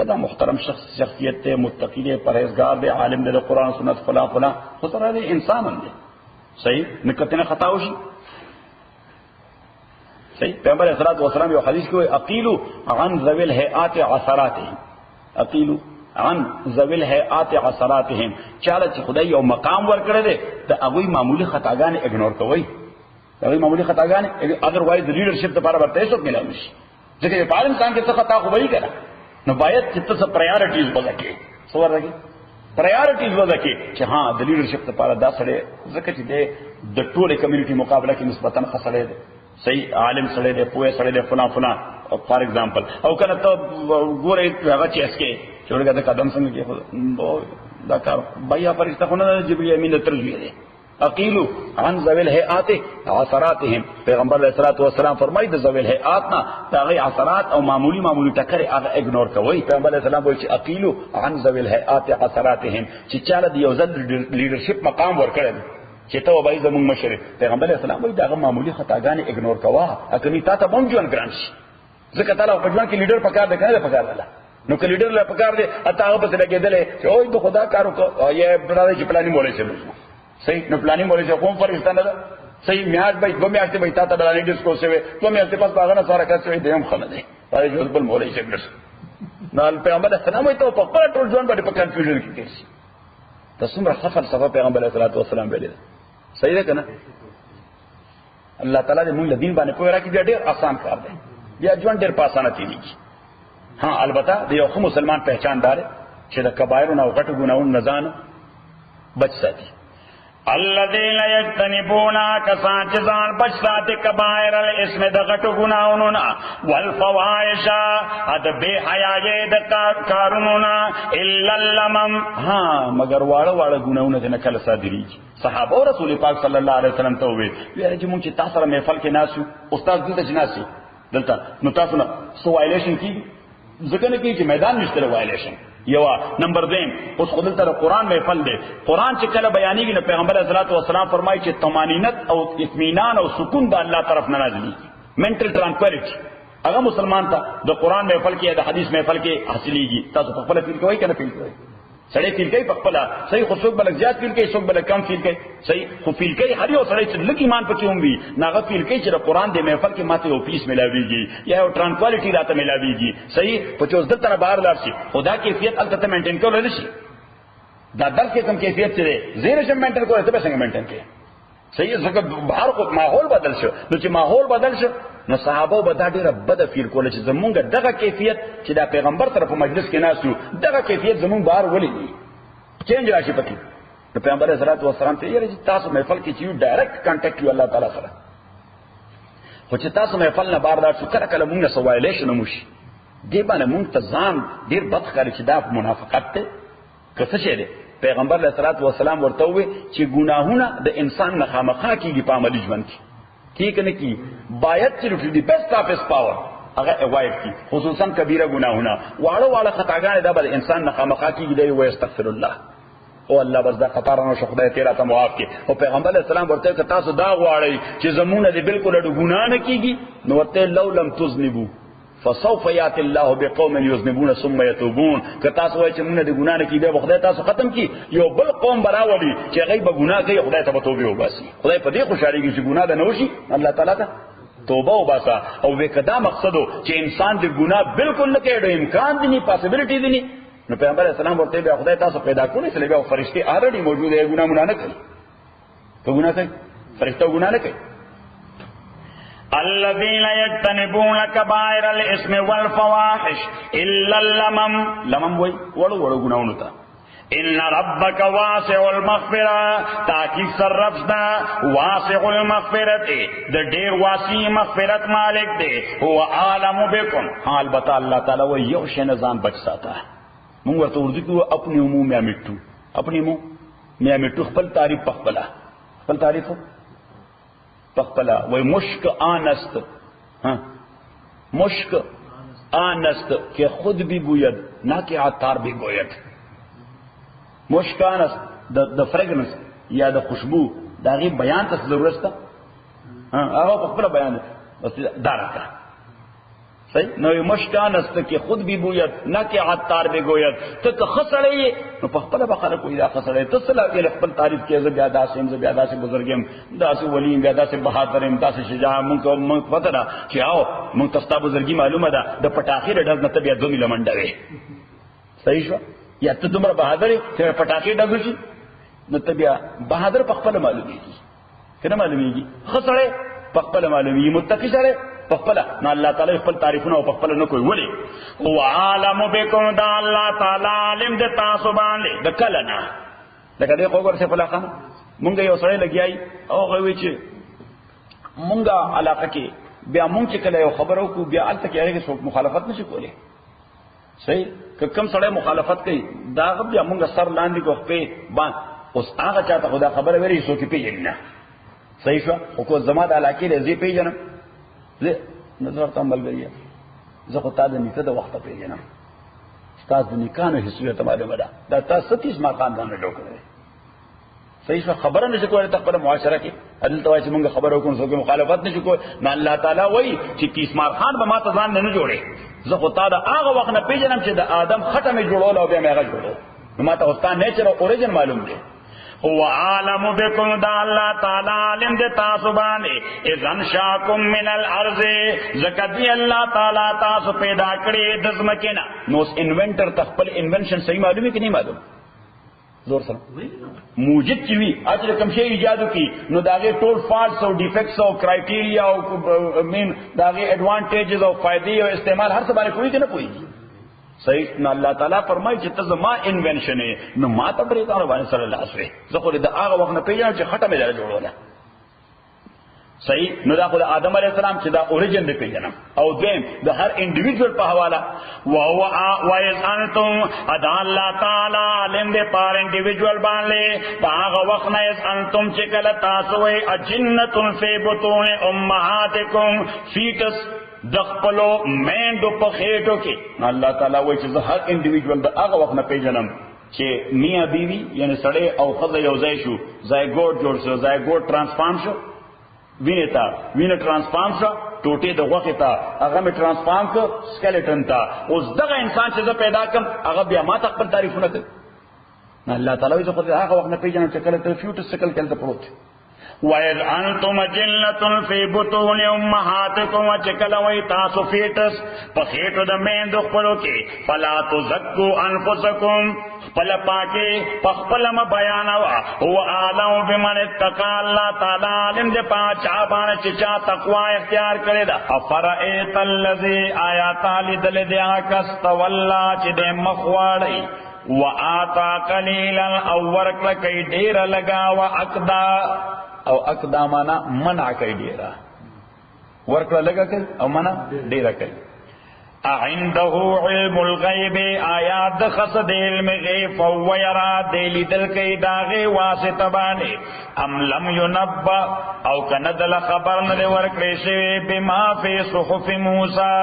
دا محترم شخصیت ته متقی دی پرهیزگار دی عالم دی قرآن سنت فلا فلا خو سره دی انسان هم دی صحیح نکته نه خطا وشي صحیح پیغمبر صلی الله علیه وسلم یو حدیث کې اقیلوا عن ذوی الهیئات عثراتهم اقیلوا عن ذوی الهیئات عثراتهم چاله چې خدای یو مقام ورکړی دی دا هغه معمولی خطاګان اګنور کوي هغه معمولی خطاګان اذروایز لیډرشپ لپاره ورته څه ملایوي شي ځکه په عالم ځان کې څه خطا خو وایي کنه نو باید چې تاسو پرایورټیز وځکې څو ورګي پرایورټیز وځکې چې ها د لیډرشپ لپاره دا سره ځکه چې د ټوله کمیونټي مقابله کې نسبتاً خسړې ده صحیح عالم سره دی پوهه سره دی فلان فلان فار ایگزامپل او کنه ته ګورې هغه چې اسکه چورګه د قدم څنګه کې دا کار بیا فرشتہ خو نه جبرئیل امین ترجیح دی اقیلوا عن ذوی الهیئات عثراتهم پیغمبر علیہ الصلوۃ والسلام فرمایي د ذوی الهیئات نه هغه عثرات او معمولی ټکر هغه اګنور کوي پیغمبر علیہ السلام وایي چې اقیلوا عن ذوی الهیئات عثراتهم چې چاله د یو ځل لیډرشپ مقام ورکړي چې ته وایي زموږ مشر پیغمبر علیہ السلام وایي دا معمولی خطاګانې اګنور کوا اکني تا ته بم جوړ ګران شي ځکه تعالی په ځوان کې لیډر پکار دی کنه پکار دی نو که لیډر له پکار دی اته هغه په لګیدل چې اوه د خدا کارو کو یې برابر چې پلاني مولای شي صحیح نو پلاني مولای شي کوم فرښتہ نه ده صحیح میاج به دو میاشتې به تا ته بلانی ډیسکو شوی دو میاشتې پس هغه نه سره کاڅوي دیم خلک دی پای جو بل مولای شي بلس نو پیغمبر اسلام ته په خپل ټول ځوان باندې په کنفیوژن کې کېږي تاسو مرخه فلسفه پیغمبر علیه الصلوۃ والسلام ویل صحیح ده کنه الله تعالی دې موږ دین باندې کوی راکړي ډېر آسان کار دی بیا ژوند ډېر په اسانه تیریږي ها البته د یو مسلمان پہچان دار چې د کبایر او غټو ګناہوں نه ځان بچ ساتي الذين يجتنبون كسان ځان بچ ساتي کبایر الاسم د غټو ګناہوں نه والفواحش اد بے حیاي د کارونو نه الا اللمم ها مگر واړه ګناہوں نه کله صادريږي صحابه رسول پاک صلی الله علیه وسلم ته وی چې مونږ چې تاسو سره محفل کې ناسو استاد دلته جناسي دلته نو تاسو نه سو وایلیشن کی ذکر نه کی چې میدان نشته وایلیشن یو نمبر 2 اوس خدای تعالی قران محفل دی قران چې کله بیانېږي نو پیغمبر علیه الصلوۃ والسلام فرمایي چې طمانینت او اطمینان او سکون د الله طرف نه نازلي منټل ټرانکویلیټي هغه مسلمان ته د قران محفل کې د حدیث محفل کې حاصلېږي تاسو په خپل فکر کوئ کنه فکر کوئ سړی فیل کوي په خپل صحیح خو څوک بل زیات فیل کوي څوک بل کم فیل کوي صحیح خو فیل کوي هر یو سړی چې لږ ایمان پکې هم وي ناغه فیل کوي چې د قران د محفل کې ماته یو پیس ملاويږي یا یو ټرانکوالټي راته ملاويږي صحیح په چوز د تر بهر لار شي خدا کیفیت البته مینټین کول نه شي دا در کې کم کیفیت چې زیره شم مینټین کوله ته به څنګه مینټین کوي صحیح ځکه بهر خو ماحول بدل شو نو چې ماحول بدل شو نو صحابه به دا ډیره بد فیل کوله چې زمونږ دغه کیفیت چې دا پیغمبر طرف په مجلس کې ناسو دغه کیفیت زمونږ بهر ولې چینج راشي پکې نو پیغمبر علیه السلام ته یې چې تاسو محفل کې چې ډایرکټ کانټیکټ یو الله تعالی سره خو چې تاسو محفل نه بار شو کله کله مونږ نه سوایلیشن موشي دی باندې مونږ ته ځان ډیر بد ښکاري چې دا منافقت ته کڅ شه دی پیغمبر علیه السلام ورته وي چې ګناهونه د انسان نه خامخا کیږي په عملی ژوند کې ٹھیک نه کی باید چې دی بیسٹ اف ہس پاور هغه اوایډ کی خصوصا کبیره ګناهونه واړه خطاګانې دا به انسان نه خامخا کیږي دی و استغفر الله او الله بس دا خطرانه شو خدای تیرا ته معاف کی او پیغمبر اسلام ورته ک تاسو دا غواړی چې زمونه دې بالکل ډو ګناه نه کیږي نو ورته لو لم تذنبوا فسوف یات الله بقوم یذنبون ثم یتوبون که تاسو وایئ چې موږ دې ګناه نه کیږي خدای تاسو ختم کی یو بل قوم براولي چې هغه به ګناه کوي خدای ته توبه وباسي خدای په دې خوشاليږي چې ګناه نه وشي الله تعالی ته توبه وباسا او وکدا مقصدو چې انسان دې ګناه بالکل نه کوي امکان دي نه پاسبিলিټی دي نه نو پیغمبر اسلام ورته به خدای تاسو پیدا کړی چې له فرشتي already موجود دی ګناه مونږ نه کوي ته ګناه کوي فرشتو ګناه نه کوي الذين يجتنبون كبائر الاثم والفواحش الا اللمم وای وړو ګناونه تا ان ربك واسع المغفرة تاکي سرفنا واسع المغفرة د ډیر واسع مغفرت مالک دی هو عالم بكم حال بتا الله تعالی و یو شی نظام بچ ساته مونږ ورته اردو کې خپل عموم یا میټو خپل عموم یا میټو خپل تعریف پخپلا خپل تعریف پخپلا وای مشک آنست ها مشک آنست کہ خود بھی گوید نہ کہ عطار بھی گوید مشک آنست د فریگرنس یا د خوشبو دا غي بیان ته ضرورت ده هغه پخپلا بیان بس دارکا صحیح نو مشکان است کہ خود بھی گوید نہ کہ عطار بھی گوید تک خسڑے نو پخپل بخره کوئی دا خسڑے تصلا کے خپل تعریف کے زیادہ سے بزرگم دا سے ولی زیادہ سے بہادر دا سے شجاع من پتہ دا کہ آو من تستا بزرگی معلومه ده د پټاخیر ډز نه تبیا دومی لمنډوي صحیح شو یا ته دومره بہادر چې پټاخیر ډز شي نو تبیا بہادر پخپل معلومیږي کنه معلومیږي خسڑے پخپل معلومیږي متقی سره پخپل نو الله تعالی خپل تعریفونه او پخپل نه کوي ولی او عالم بكم دا الله تعالی علم د تاسو باندې د کلنا لکه دې وګور څه فلاخه مونږ یو سره لګیای او غوي چې مونږه علاقه کې بیا مونږ چې کله یو خبرو کو بیا الته کې هغه څوک مخالفت نشي کولی صحیح کم سره مخالفت کوي دا بیا مونږ سر لاندې کو په باندې اوس هغه چاته خدا خبره وری څوک پیژني نه صحیح شو او کو زما د علاقې لزی پیژنم زه نظر ته عمل غوړیا زه خو تا د نیکه د وخت پیژنم استاد د نیکانو حسابه معلومه ده دا تاسو 30 مقام باندې ډوکره صحیح خبره نشي کولای خپل معاشره کې عدل توای چې موږ خبرو کوم څوک مخالفت نشي کولای نو الله تعالی وایي چې کیسمار خان به ما ته ځان نه جوړي زه خو تا د هغه وخت نه پیژنم چې د آدم خټه مې جوړول او بیا مې هغه جوړول نو ما ته استاد نیچر او اوریجن معلوم دی هو عالم بكم دا الله تعالی علم دے تاسو باندې اذن شاکم من الارض زکدی الله تعالی تاسو پیدا کړی د زمکینا نو انوینټر تخپل انوینشن صحیح معلومه کې نه معلوم زور سره موجد کی وی اجر کم شی ایجاد کی نو داغه ټول فالټس او ډیفیکټس او کرائټیریا او مین داغه ایڈوانټیجز او فائدې او استعمال هر څه باندې کوئی کنه کوئی صحیح نو الله تعالی فرمایي چې ته زما انوینشن نو ما ته پرې کار باندې صلی الله علیه وسلم زه خو د هغه وخت نه پیژنم چې خټه مې دره جوړوله صحیح نو دا خو د آدم علیه السلام چې دا اوریجن دی پیژنم او دیم د هر انډیویډوال په حواله او وایز انتم ادا الله تعالی علم دې پر انډیویډوال باندې په هغه وخت نه انتم چې کله تاسو وای اجنتن فی بطون امهاتکم فیټس د خپلو میندو په خېټو کې الله تعالی وایي چې زه هر انډیویډوال د هغه وخت نه پیژنم چې میاں بیوی یعنی سړی او ښځه یو ځای شو زایګوټ جوړ شو زایګوټ ټرانسفارم شو وینه ټرانسفارم شو ټوټې د غوښې ته هغه مې ټرانسفارم کړ سکیلټن ته اوس دغه انسان چې زه پیدا کړم هغه بیا ما ته خپل تعریفونه کوي الله تعالی وایي چې خو هغه وخت نه پیژنم چې کله ته فیوټس سکل کله پروت وَإِذْ أَنْتُمْ أَجِنَّةٌ فِي بُطُونِ أُمَّهَاتِكُمْ وَجَكَلَوَيْ تَاسُ فِيٹس پخېټو د میندو خپلو کې فَلَا تُزَكُّوا أَنفُسَكُمْ خپل پاکي پخپل م بیانوا هو اعلم بمن اتقى الله تعالی علم دې پاچا باندې چې چا تقوا اختیار کړی دا افرئت الذی آیات لدل دې کس تولا چې دې مخواړی وآتا قلیلا او ورکل کئی ډیر لگا واقدا او اقدا مانا منع کئی ډیرا ورکل لگا کئی او منع ډیرا کئی عنده علم الغیب آیات خصد علم غیب فهو یرا دیلی دل کئی داغی واسطہ بانے ام لم ینبا او کندل خبر ند ورکڑی شوی بما فی صحف موسیٰ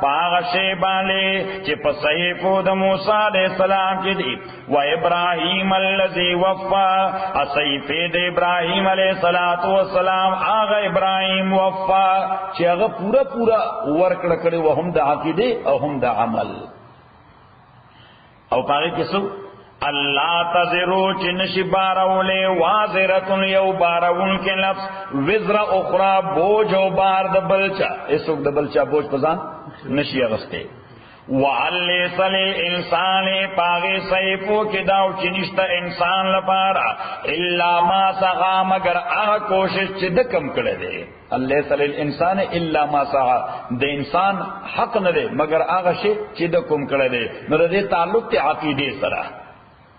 پاغ شیبانے چی پسیفو دا موسیٰ علیہ السلام کی دی و ابراہیم اللذی وفا اصیفی دا ابراہیم علیہ السلام آغا ابراہیم وفا چی آغا پورا پورا ورکڑ کڑی وهم دا عقیدے او هم دا عمل او پاگی کسو اللہ تذرو چنشی باراولے وازرتن یو باراون کے لفظ وزر اخرى بوجھ و بار دا بلچا اسوک دا بلچا بوجھ پزان نشی اغسطے وعلی صلی انسان پاگی صحیفو کی داو چنشتا انسان لپارا اللہ ما سغا مگر آغا کوشش چی دکم کردے اللہ صلی الانسان اللہ ما سغا دے انسان حق ندے مگر آغا شی چی دکم کردے نو دے تعلق تے عقیدے سرا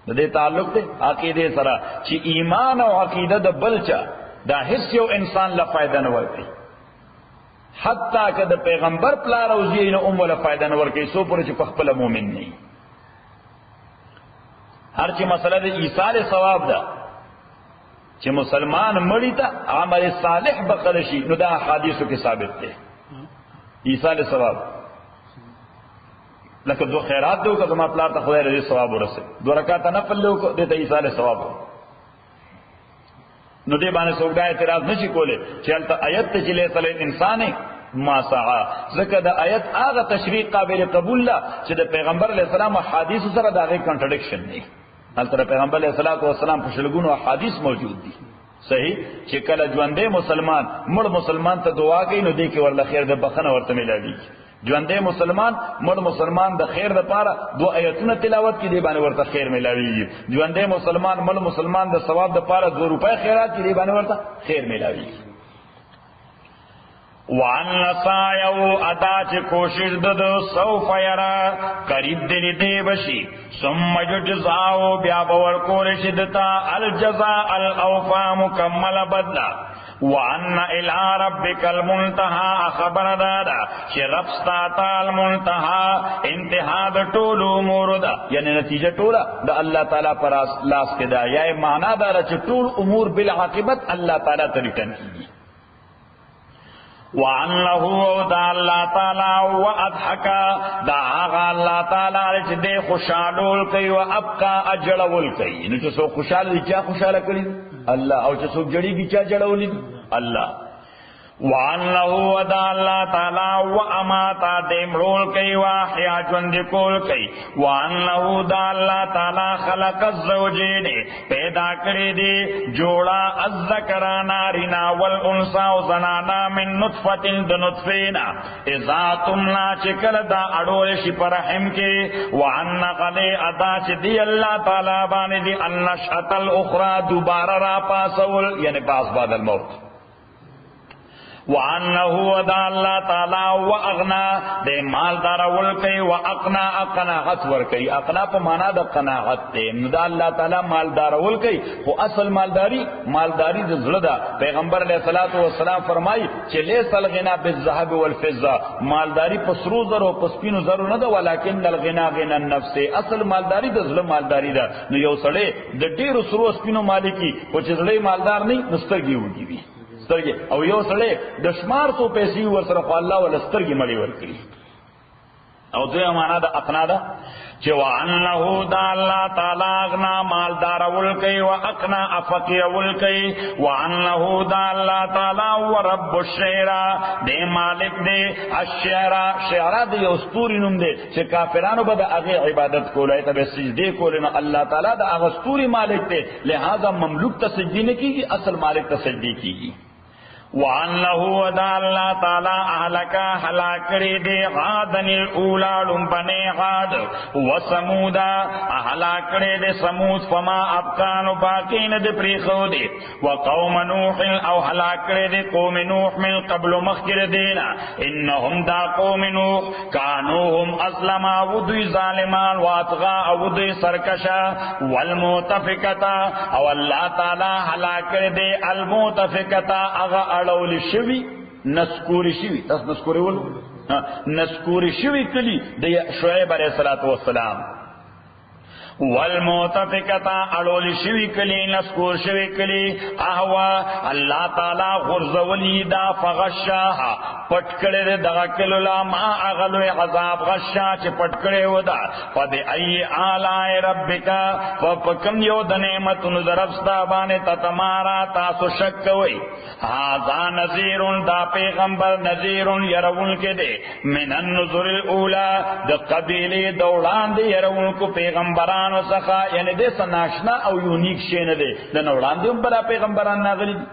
دے تعلق تے عقیدے سرا چی ایمان و عقیدہ دا بلچا دا حسیو انسان لفائدہ نورکی حتیٰ کہ دا پیغمبر پلا روزی اینا ولا فائدہ نور کئی سو پورے چی پخپل مومن نہیں ہر چی مسئلہ دا ایصال ثواب دا چی مسلمان مڑی تا عمل صالح بقدشی نو دا حدیثو کے ثابت تے ایصال ثواب لکہ دو خیرات دو کا زمان پلا تا خدای رضی ثواب رسے دو رکاتا نفل لو کو دیتا ایصال ثواب ہو نو دے بانے سوگدہ اعتراض نشی کولے چلتا آیت چلے صلی انسان ما سعا ذکر دا آیت آغا تشریح قابل قبول لا چی دا پیغمبر علیہ السلام حدیث سر دا غیر کنٹرڈکشن نہیں حالتا پیغمبر علیہ السلام پشلگون و حدیث موجود دی صحیح چی کل جواندے مسلمان مڑ مسلمان تا دعا گئی نو دے کے ورلہ خیر دا بخن ورطا ملا دی جواندے مسلمان مڑ مسلمان دا خیر دا پارا دو آیتون تلاوت کی دیبانے ورطا خیر ملاوی جواندے مسلمان مڑ مسلمان دا ثواب دا پارا 2 روپے خیرات کی دیبانے ورطا خیر ملاوی وان نسایو ادا چی کوشش ددو سوف یرا قریب دلی دے بشی ثم یجزاو بیا باور کولش دتا الجزاء الاوفا مکمل بدلا وان الى ربک المنتہا خبر دادا چی ربستا تا المنتہا انتہا دا طول امور دا یعنی نتیجہ طولا دا اللہ تعالیٰ پر لاس کے دا یا معنی دارا چی طول امور بالعاقبت اللہ تعالیٰ تریٹن کی وَأَنَّهُ دا اللہ تعالی وَأَضْحَكَ دا آغا اللہ تعالی چی دے خوشالول کئی وَأَبْقَى اجڑول کئی انہو چو سو خوشال دی چا خوشالا کری اللہ او چو سو جڑی دی چا جڑولی اللہ وَأَنَّهُ دا اللہ تعالی وَأَمَاتَ دیمرول کئی وَأَحْيَا جوندکول کئی وَأَنَّهُ دا اللہ تعالی خلق الزوجین پیدا کری دی جوڑا الذکر نارنا والانسا زنانا من نطفت دنطفینا اذا تمنا چکل دا اڑولش پرحم کی وَأَنَّ قَدِ ادا چی دی اللہ تعالی بانی دی النشأت الاخرى دوبارہ را پاسول یعنی پاس بعد الموت وَأَنَّهُ دا اللہ تعالی وَأَغْنَا دے مالدار ولکئی وَأَقْنَا قناعت ورکئی اقنا پا مانا دا قناعت دے دا اللہ تعالی مالدار ولکئی خو اصل مالداری دا زلدہ پیغمبر علیہ السلام فرمائی چی لیس الغنا بالذهب والفضہ مالداری پسرو زرو پسپینو زرو ندا ولیکن الغنا غنا النفس اصل مالداری دا ظلم مالداری دا نو یو سڑے دا دیر سرو سپینو مالکی و چی زلے مالدار نہیں نسترگی ہوگی بھی او یو سڑے دشمار سو پیسی ورسر خو اللہ والسترگی مڑی ورکری او دوی امانا دا اقنا دا چی وَأَنَّهُ دا اللہ تعالی اغنا مالدار ولکئی وَأَقْنَا افقی ولکئی وَأَنَّهُ دا اللہ تعالی وَرَبُّ الشعرا دے مالک دے الشعرا شعرا دے اسطوری نم دے چی کافرانو با دا اغی عبادت کولے تب سجدے کولے نا اللہ تعالی دا اغی اسطوری مالک دے لہذا مملوک تا سجدی نے کی گی اصل مالک تا سجدی کی گی وَأَنَّهُ دا اللہ تعالی اہلکا حلاکری دے غادن الاولا لنبنے غاد وسمودا اہلاکری دے سمود فما ابکانو باقین دے پریخو دے وقوم نوح او حلاکری دے قوم نوح من قبل مخکر دینا انہم دا قوم نوح کانوہم اسلما ودوی ظالمان واتغا ودوی سرکشا والموتفکتا او اللہ تعالی حلاکری دے الموتفکتا اغا اڑول شوی نسکوری شوی تاس نسکوری ولو نسکور شوی کلی د شعیب علیہ السلام والموتفقتا اڑول شوی کلی نسکور شوی کلی احوا اللہ تعالی غرزولی دا فغشاها پٹکڑے دغا کلولا ما اغلو عذاب غشا چی پٹکڑے ودا فبی ای آلائی ربکا فپکم یو دنیمت نظرفستا بانے تتمارا تاسو شکوئی حاضا نذیرون دا پیغمبر نذیرون یرون کے دے من النظر الاولا دا قبیلی دولان دے یرون کو پیغمبران وسخا یعنی دې سناشنا او یونیک شی نه دی د نوړاندې هم بلا پیغمبران ناغلي دي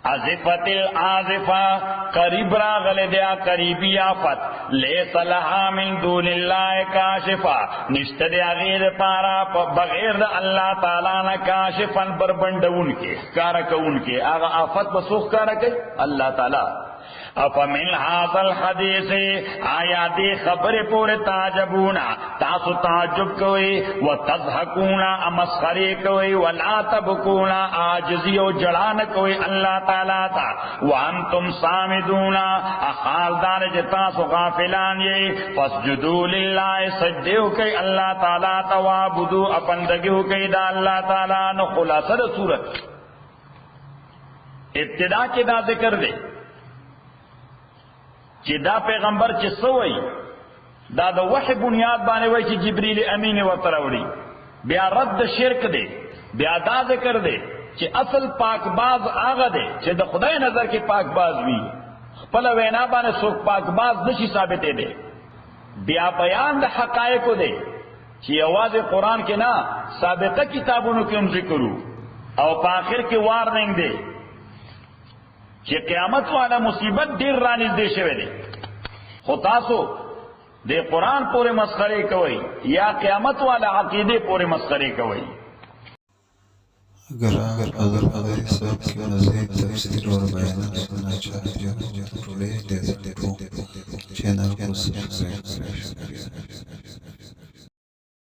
عزفت العازفه قریب راغله دیا قریبی آفت لیس لها من دون الله کاشفا نشته دی غیر پارا بغیر د الله تعالی نه کاشفن بربندون کې کار کون کې هغه آفت بسوخ کار کوي الله تعالی افمن هذا الحديث آیا دی خبر پور تعجبونا تاسو تعجب کوئی وتضحكونا امسخری کوئی ولا تبكونا عاجزی او جڑان کوئی اللہ تعالی تا وانتم صامدونا احال دار جتا سو غافلان یہ فسجدوا لله سجدو کوئی اللہ تعالی تا وعبدوا اپندگیو کوئی دا اللہ تعالی نو خلاصہ سورت ابتدا کے دا ذکر دے چې دا پیغمبر چې سوئی دا د وحی بنیاد باندې وای چې جبرئیل امین ورته راوړي بیا رد شرک دی بیا دا ذکر دی چې اصل پاک باز هغه دی چې د خدای نظر کې پاک باز وي خپل وینا باندې څوک پاک باز نشي ثابتې دی بیا بیان د حقایق دی چې یوازې قران کې نه سابقه کتابونو کې هم ذکرو او په آخر کې وارننګ دی چې قیامت والا مصیبت ډیر رانږدې شوی دی خو تاسو د قرآن پورې مسخرې کوئ یا قیامت والا عقیدے پورې مسخرې کوئ اگر سب کی مزید تفسیر اور بیان سننا چاہتے ہو تو چینل کو سبسکرائب کریں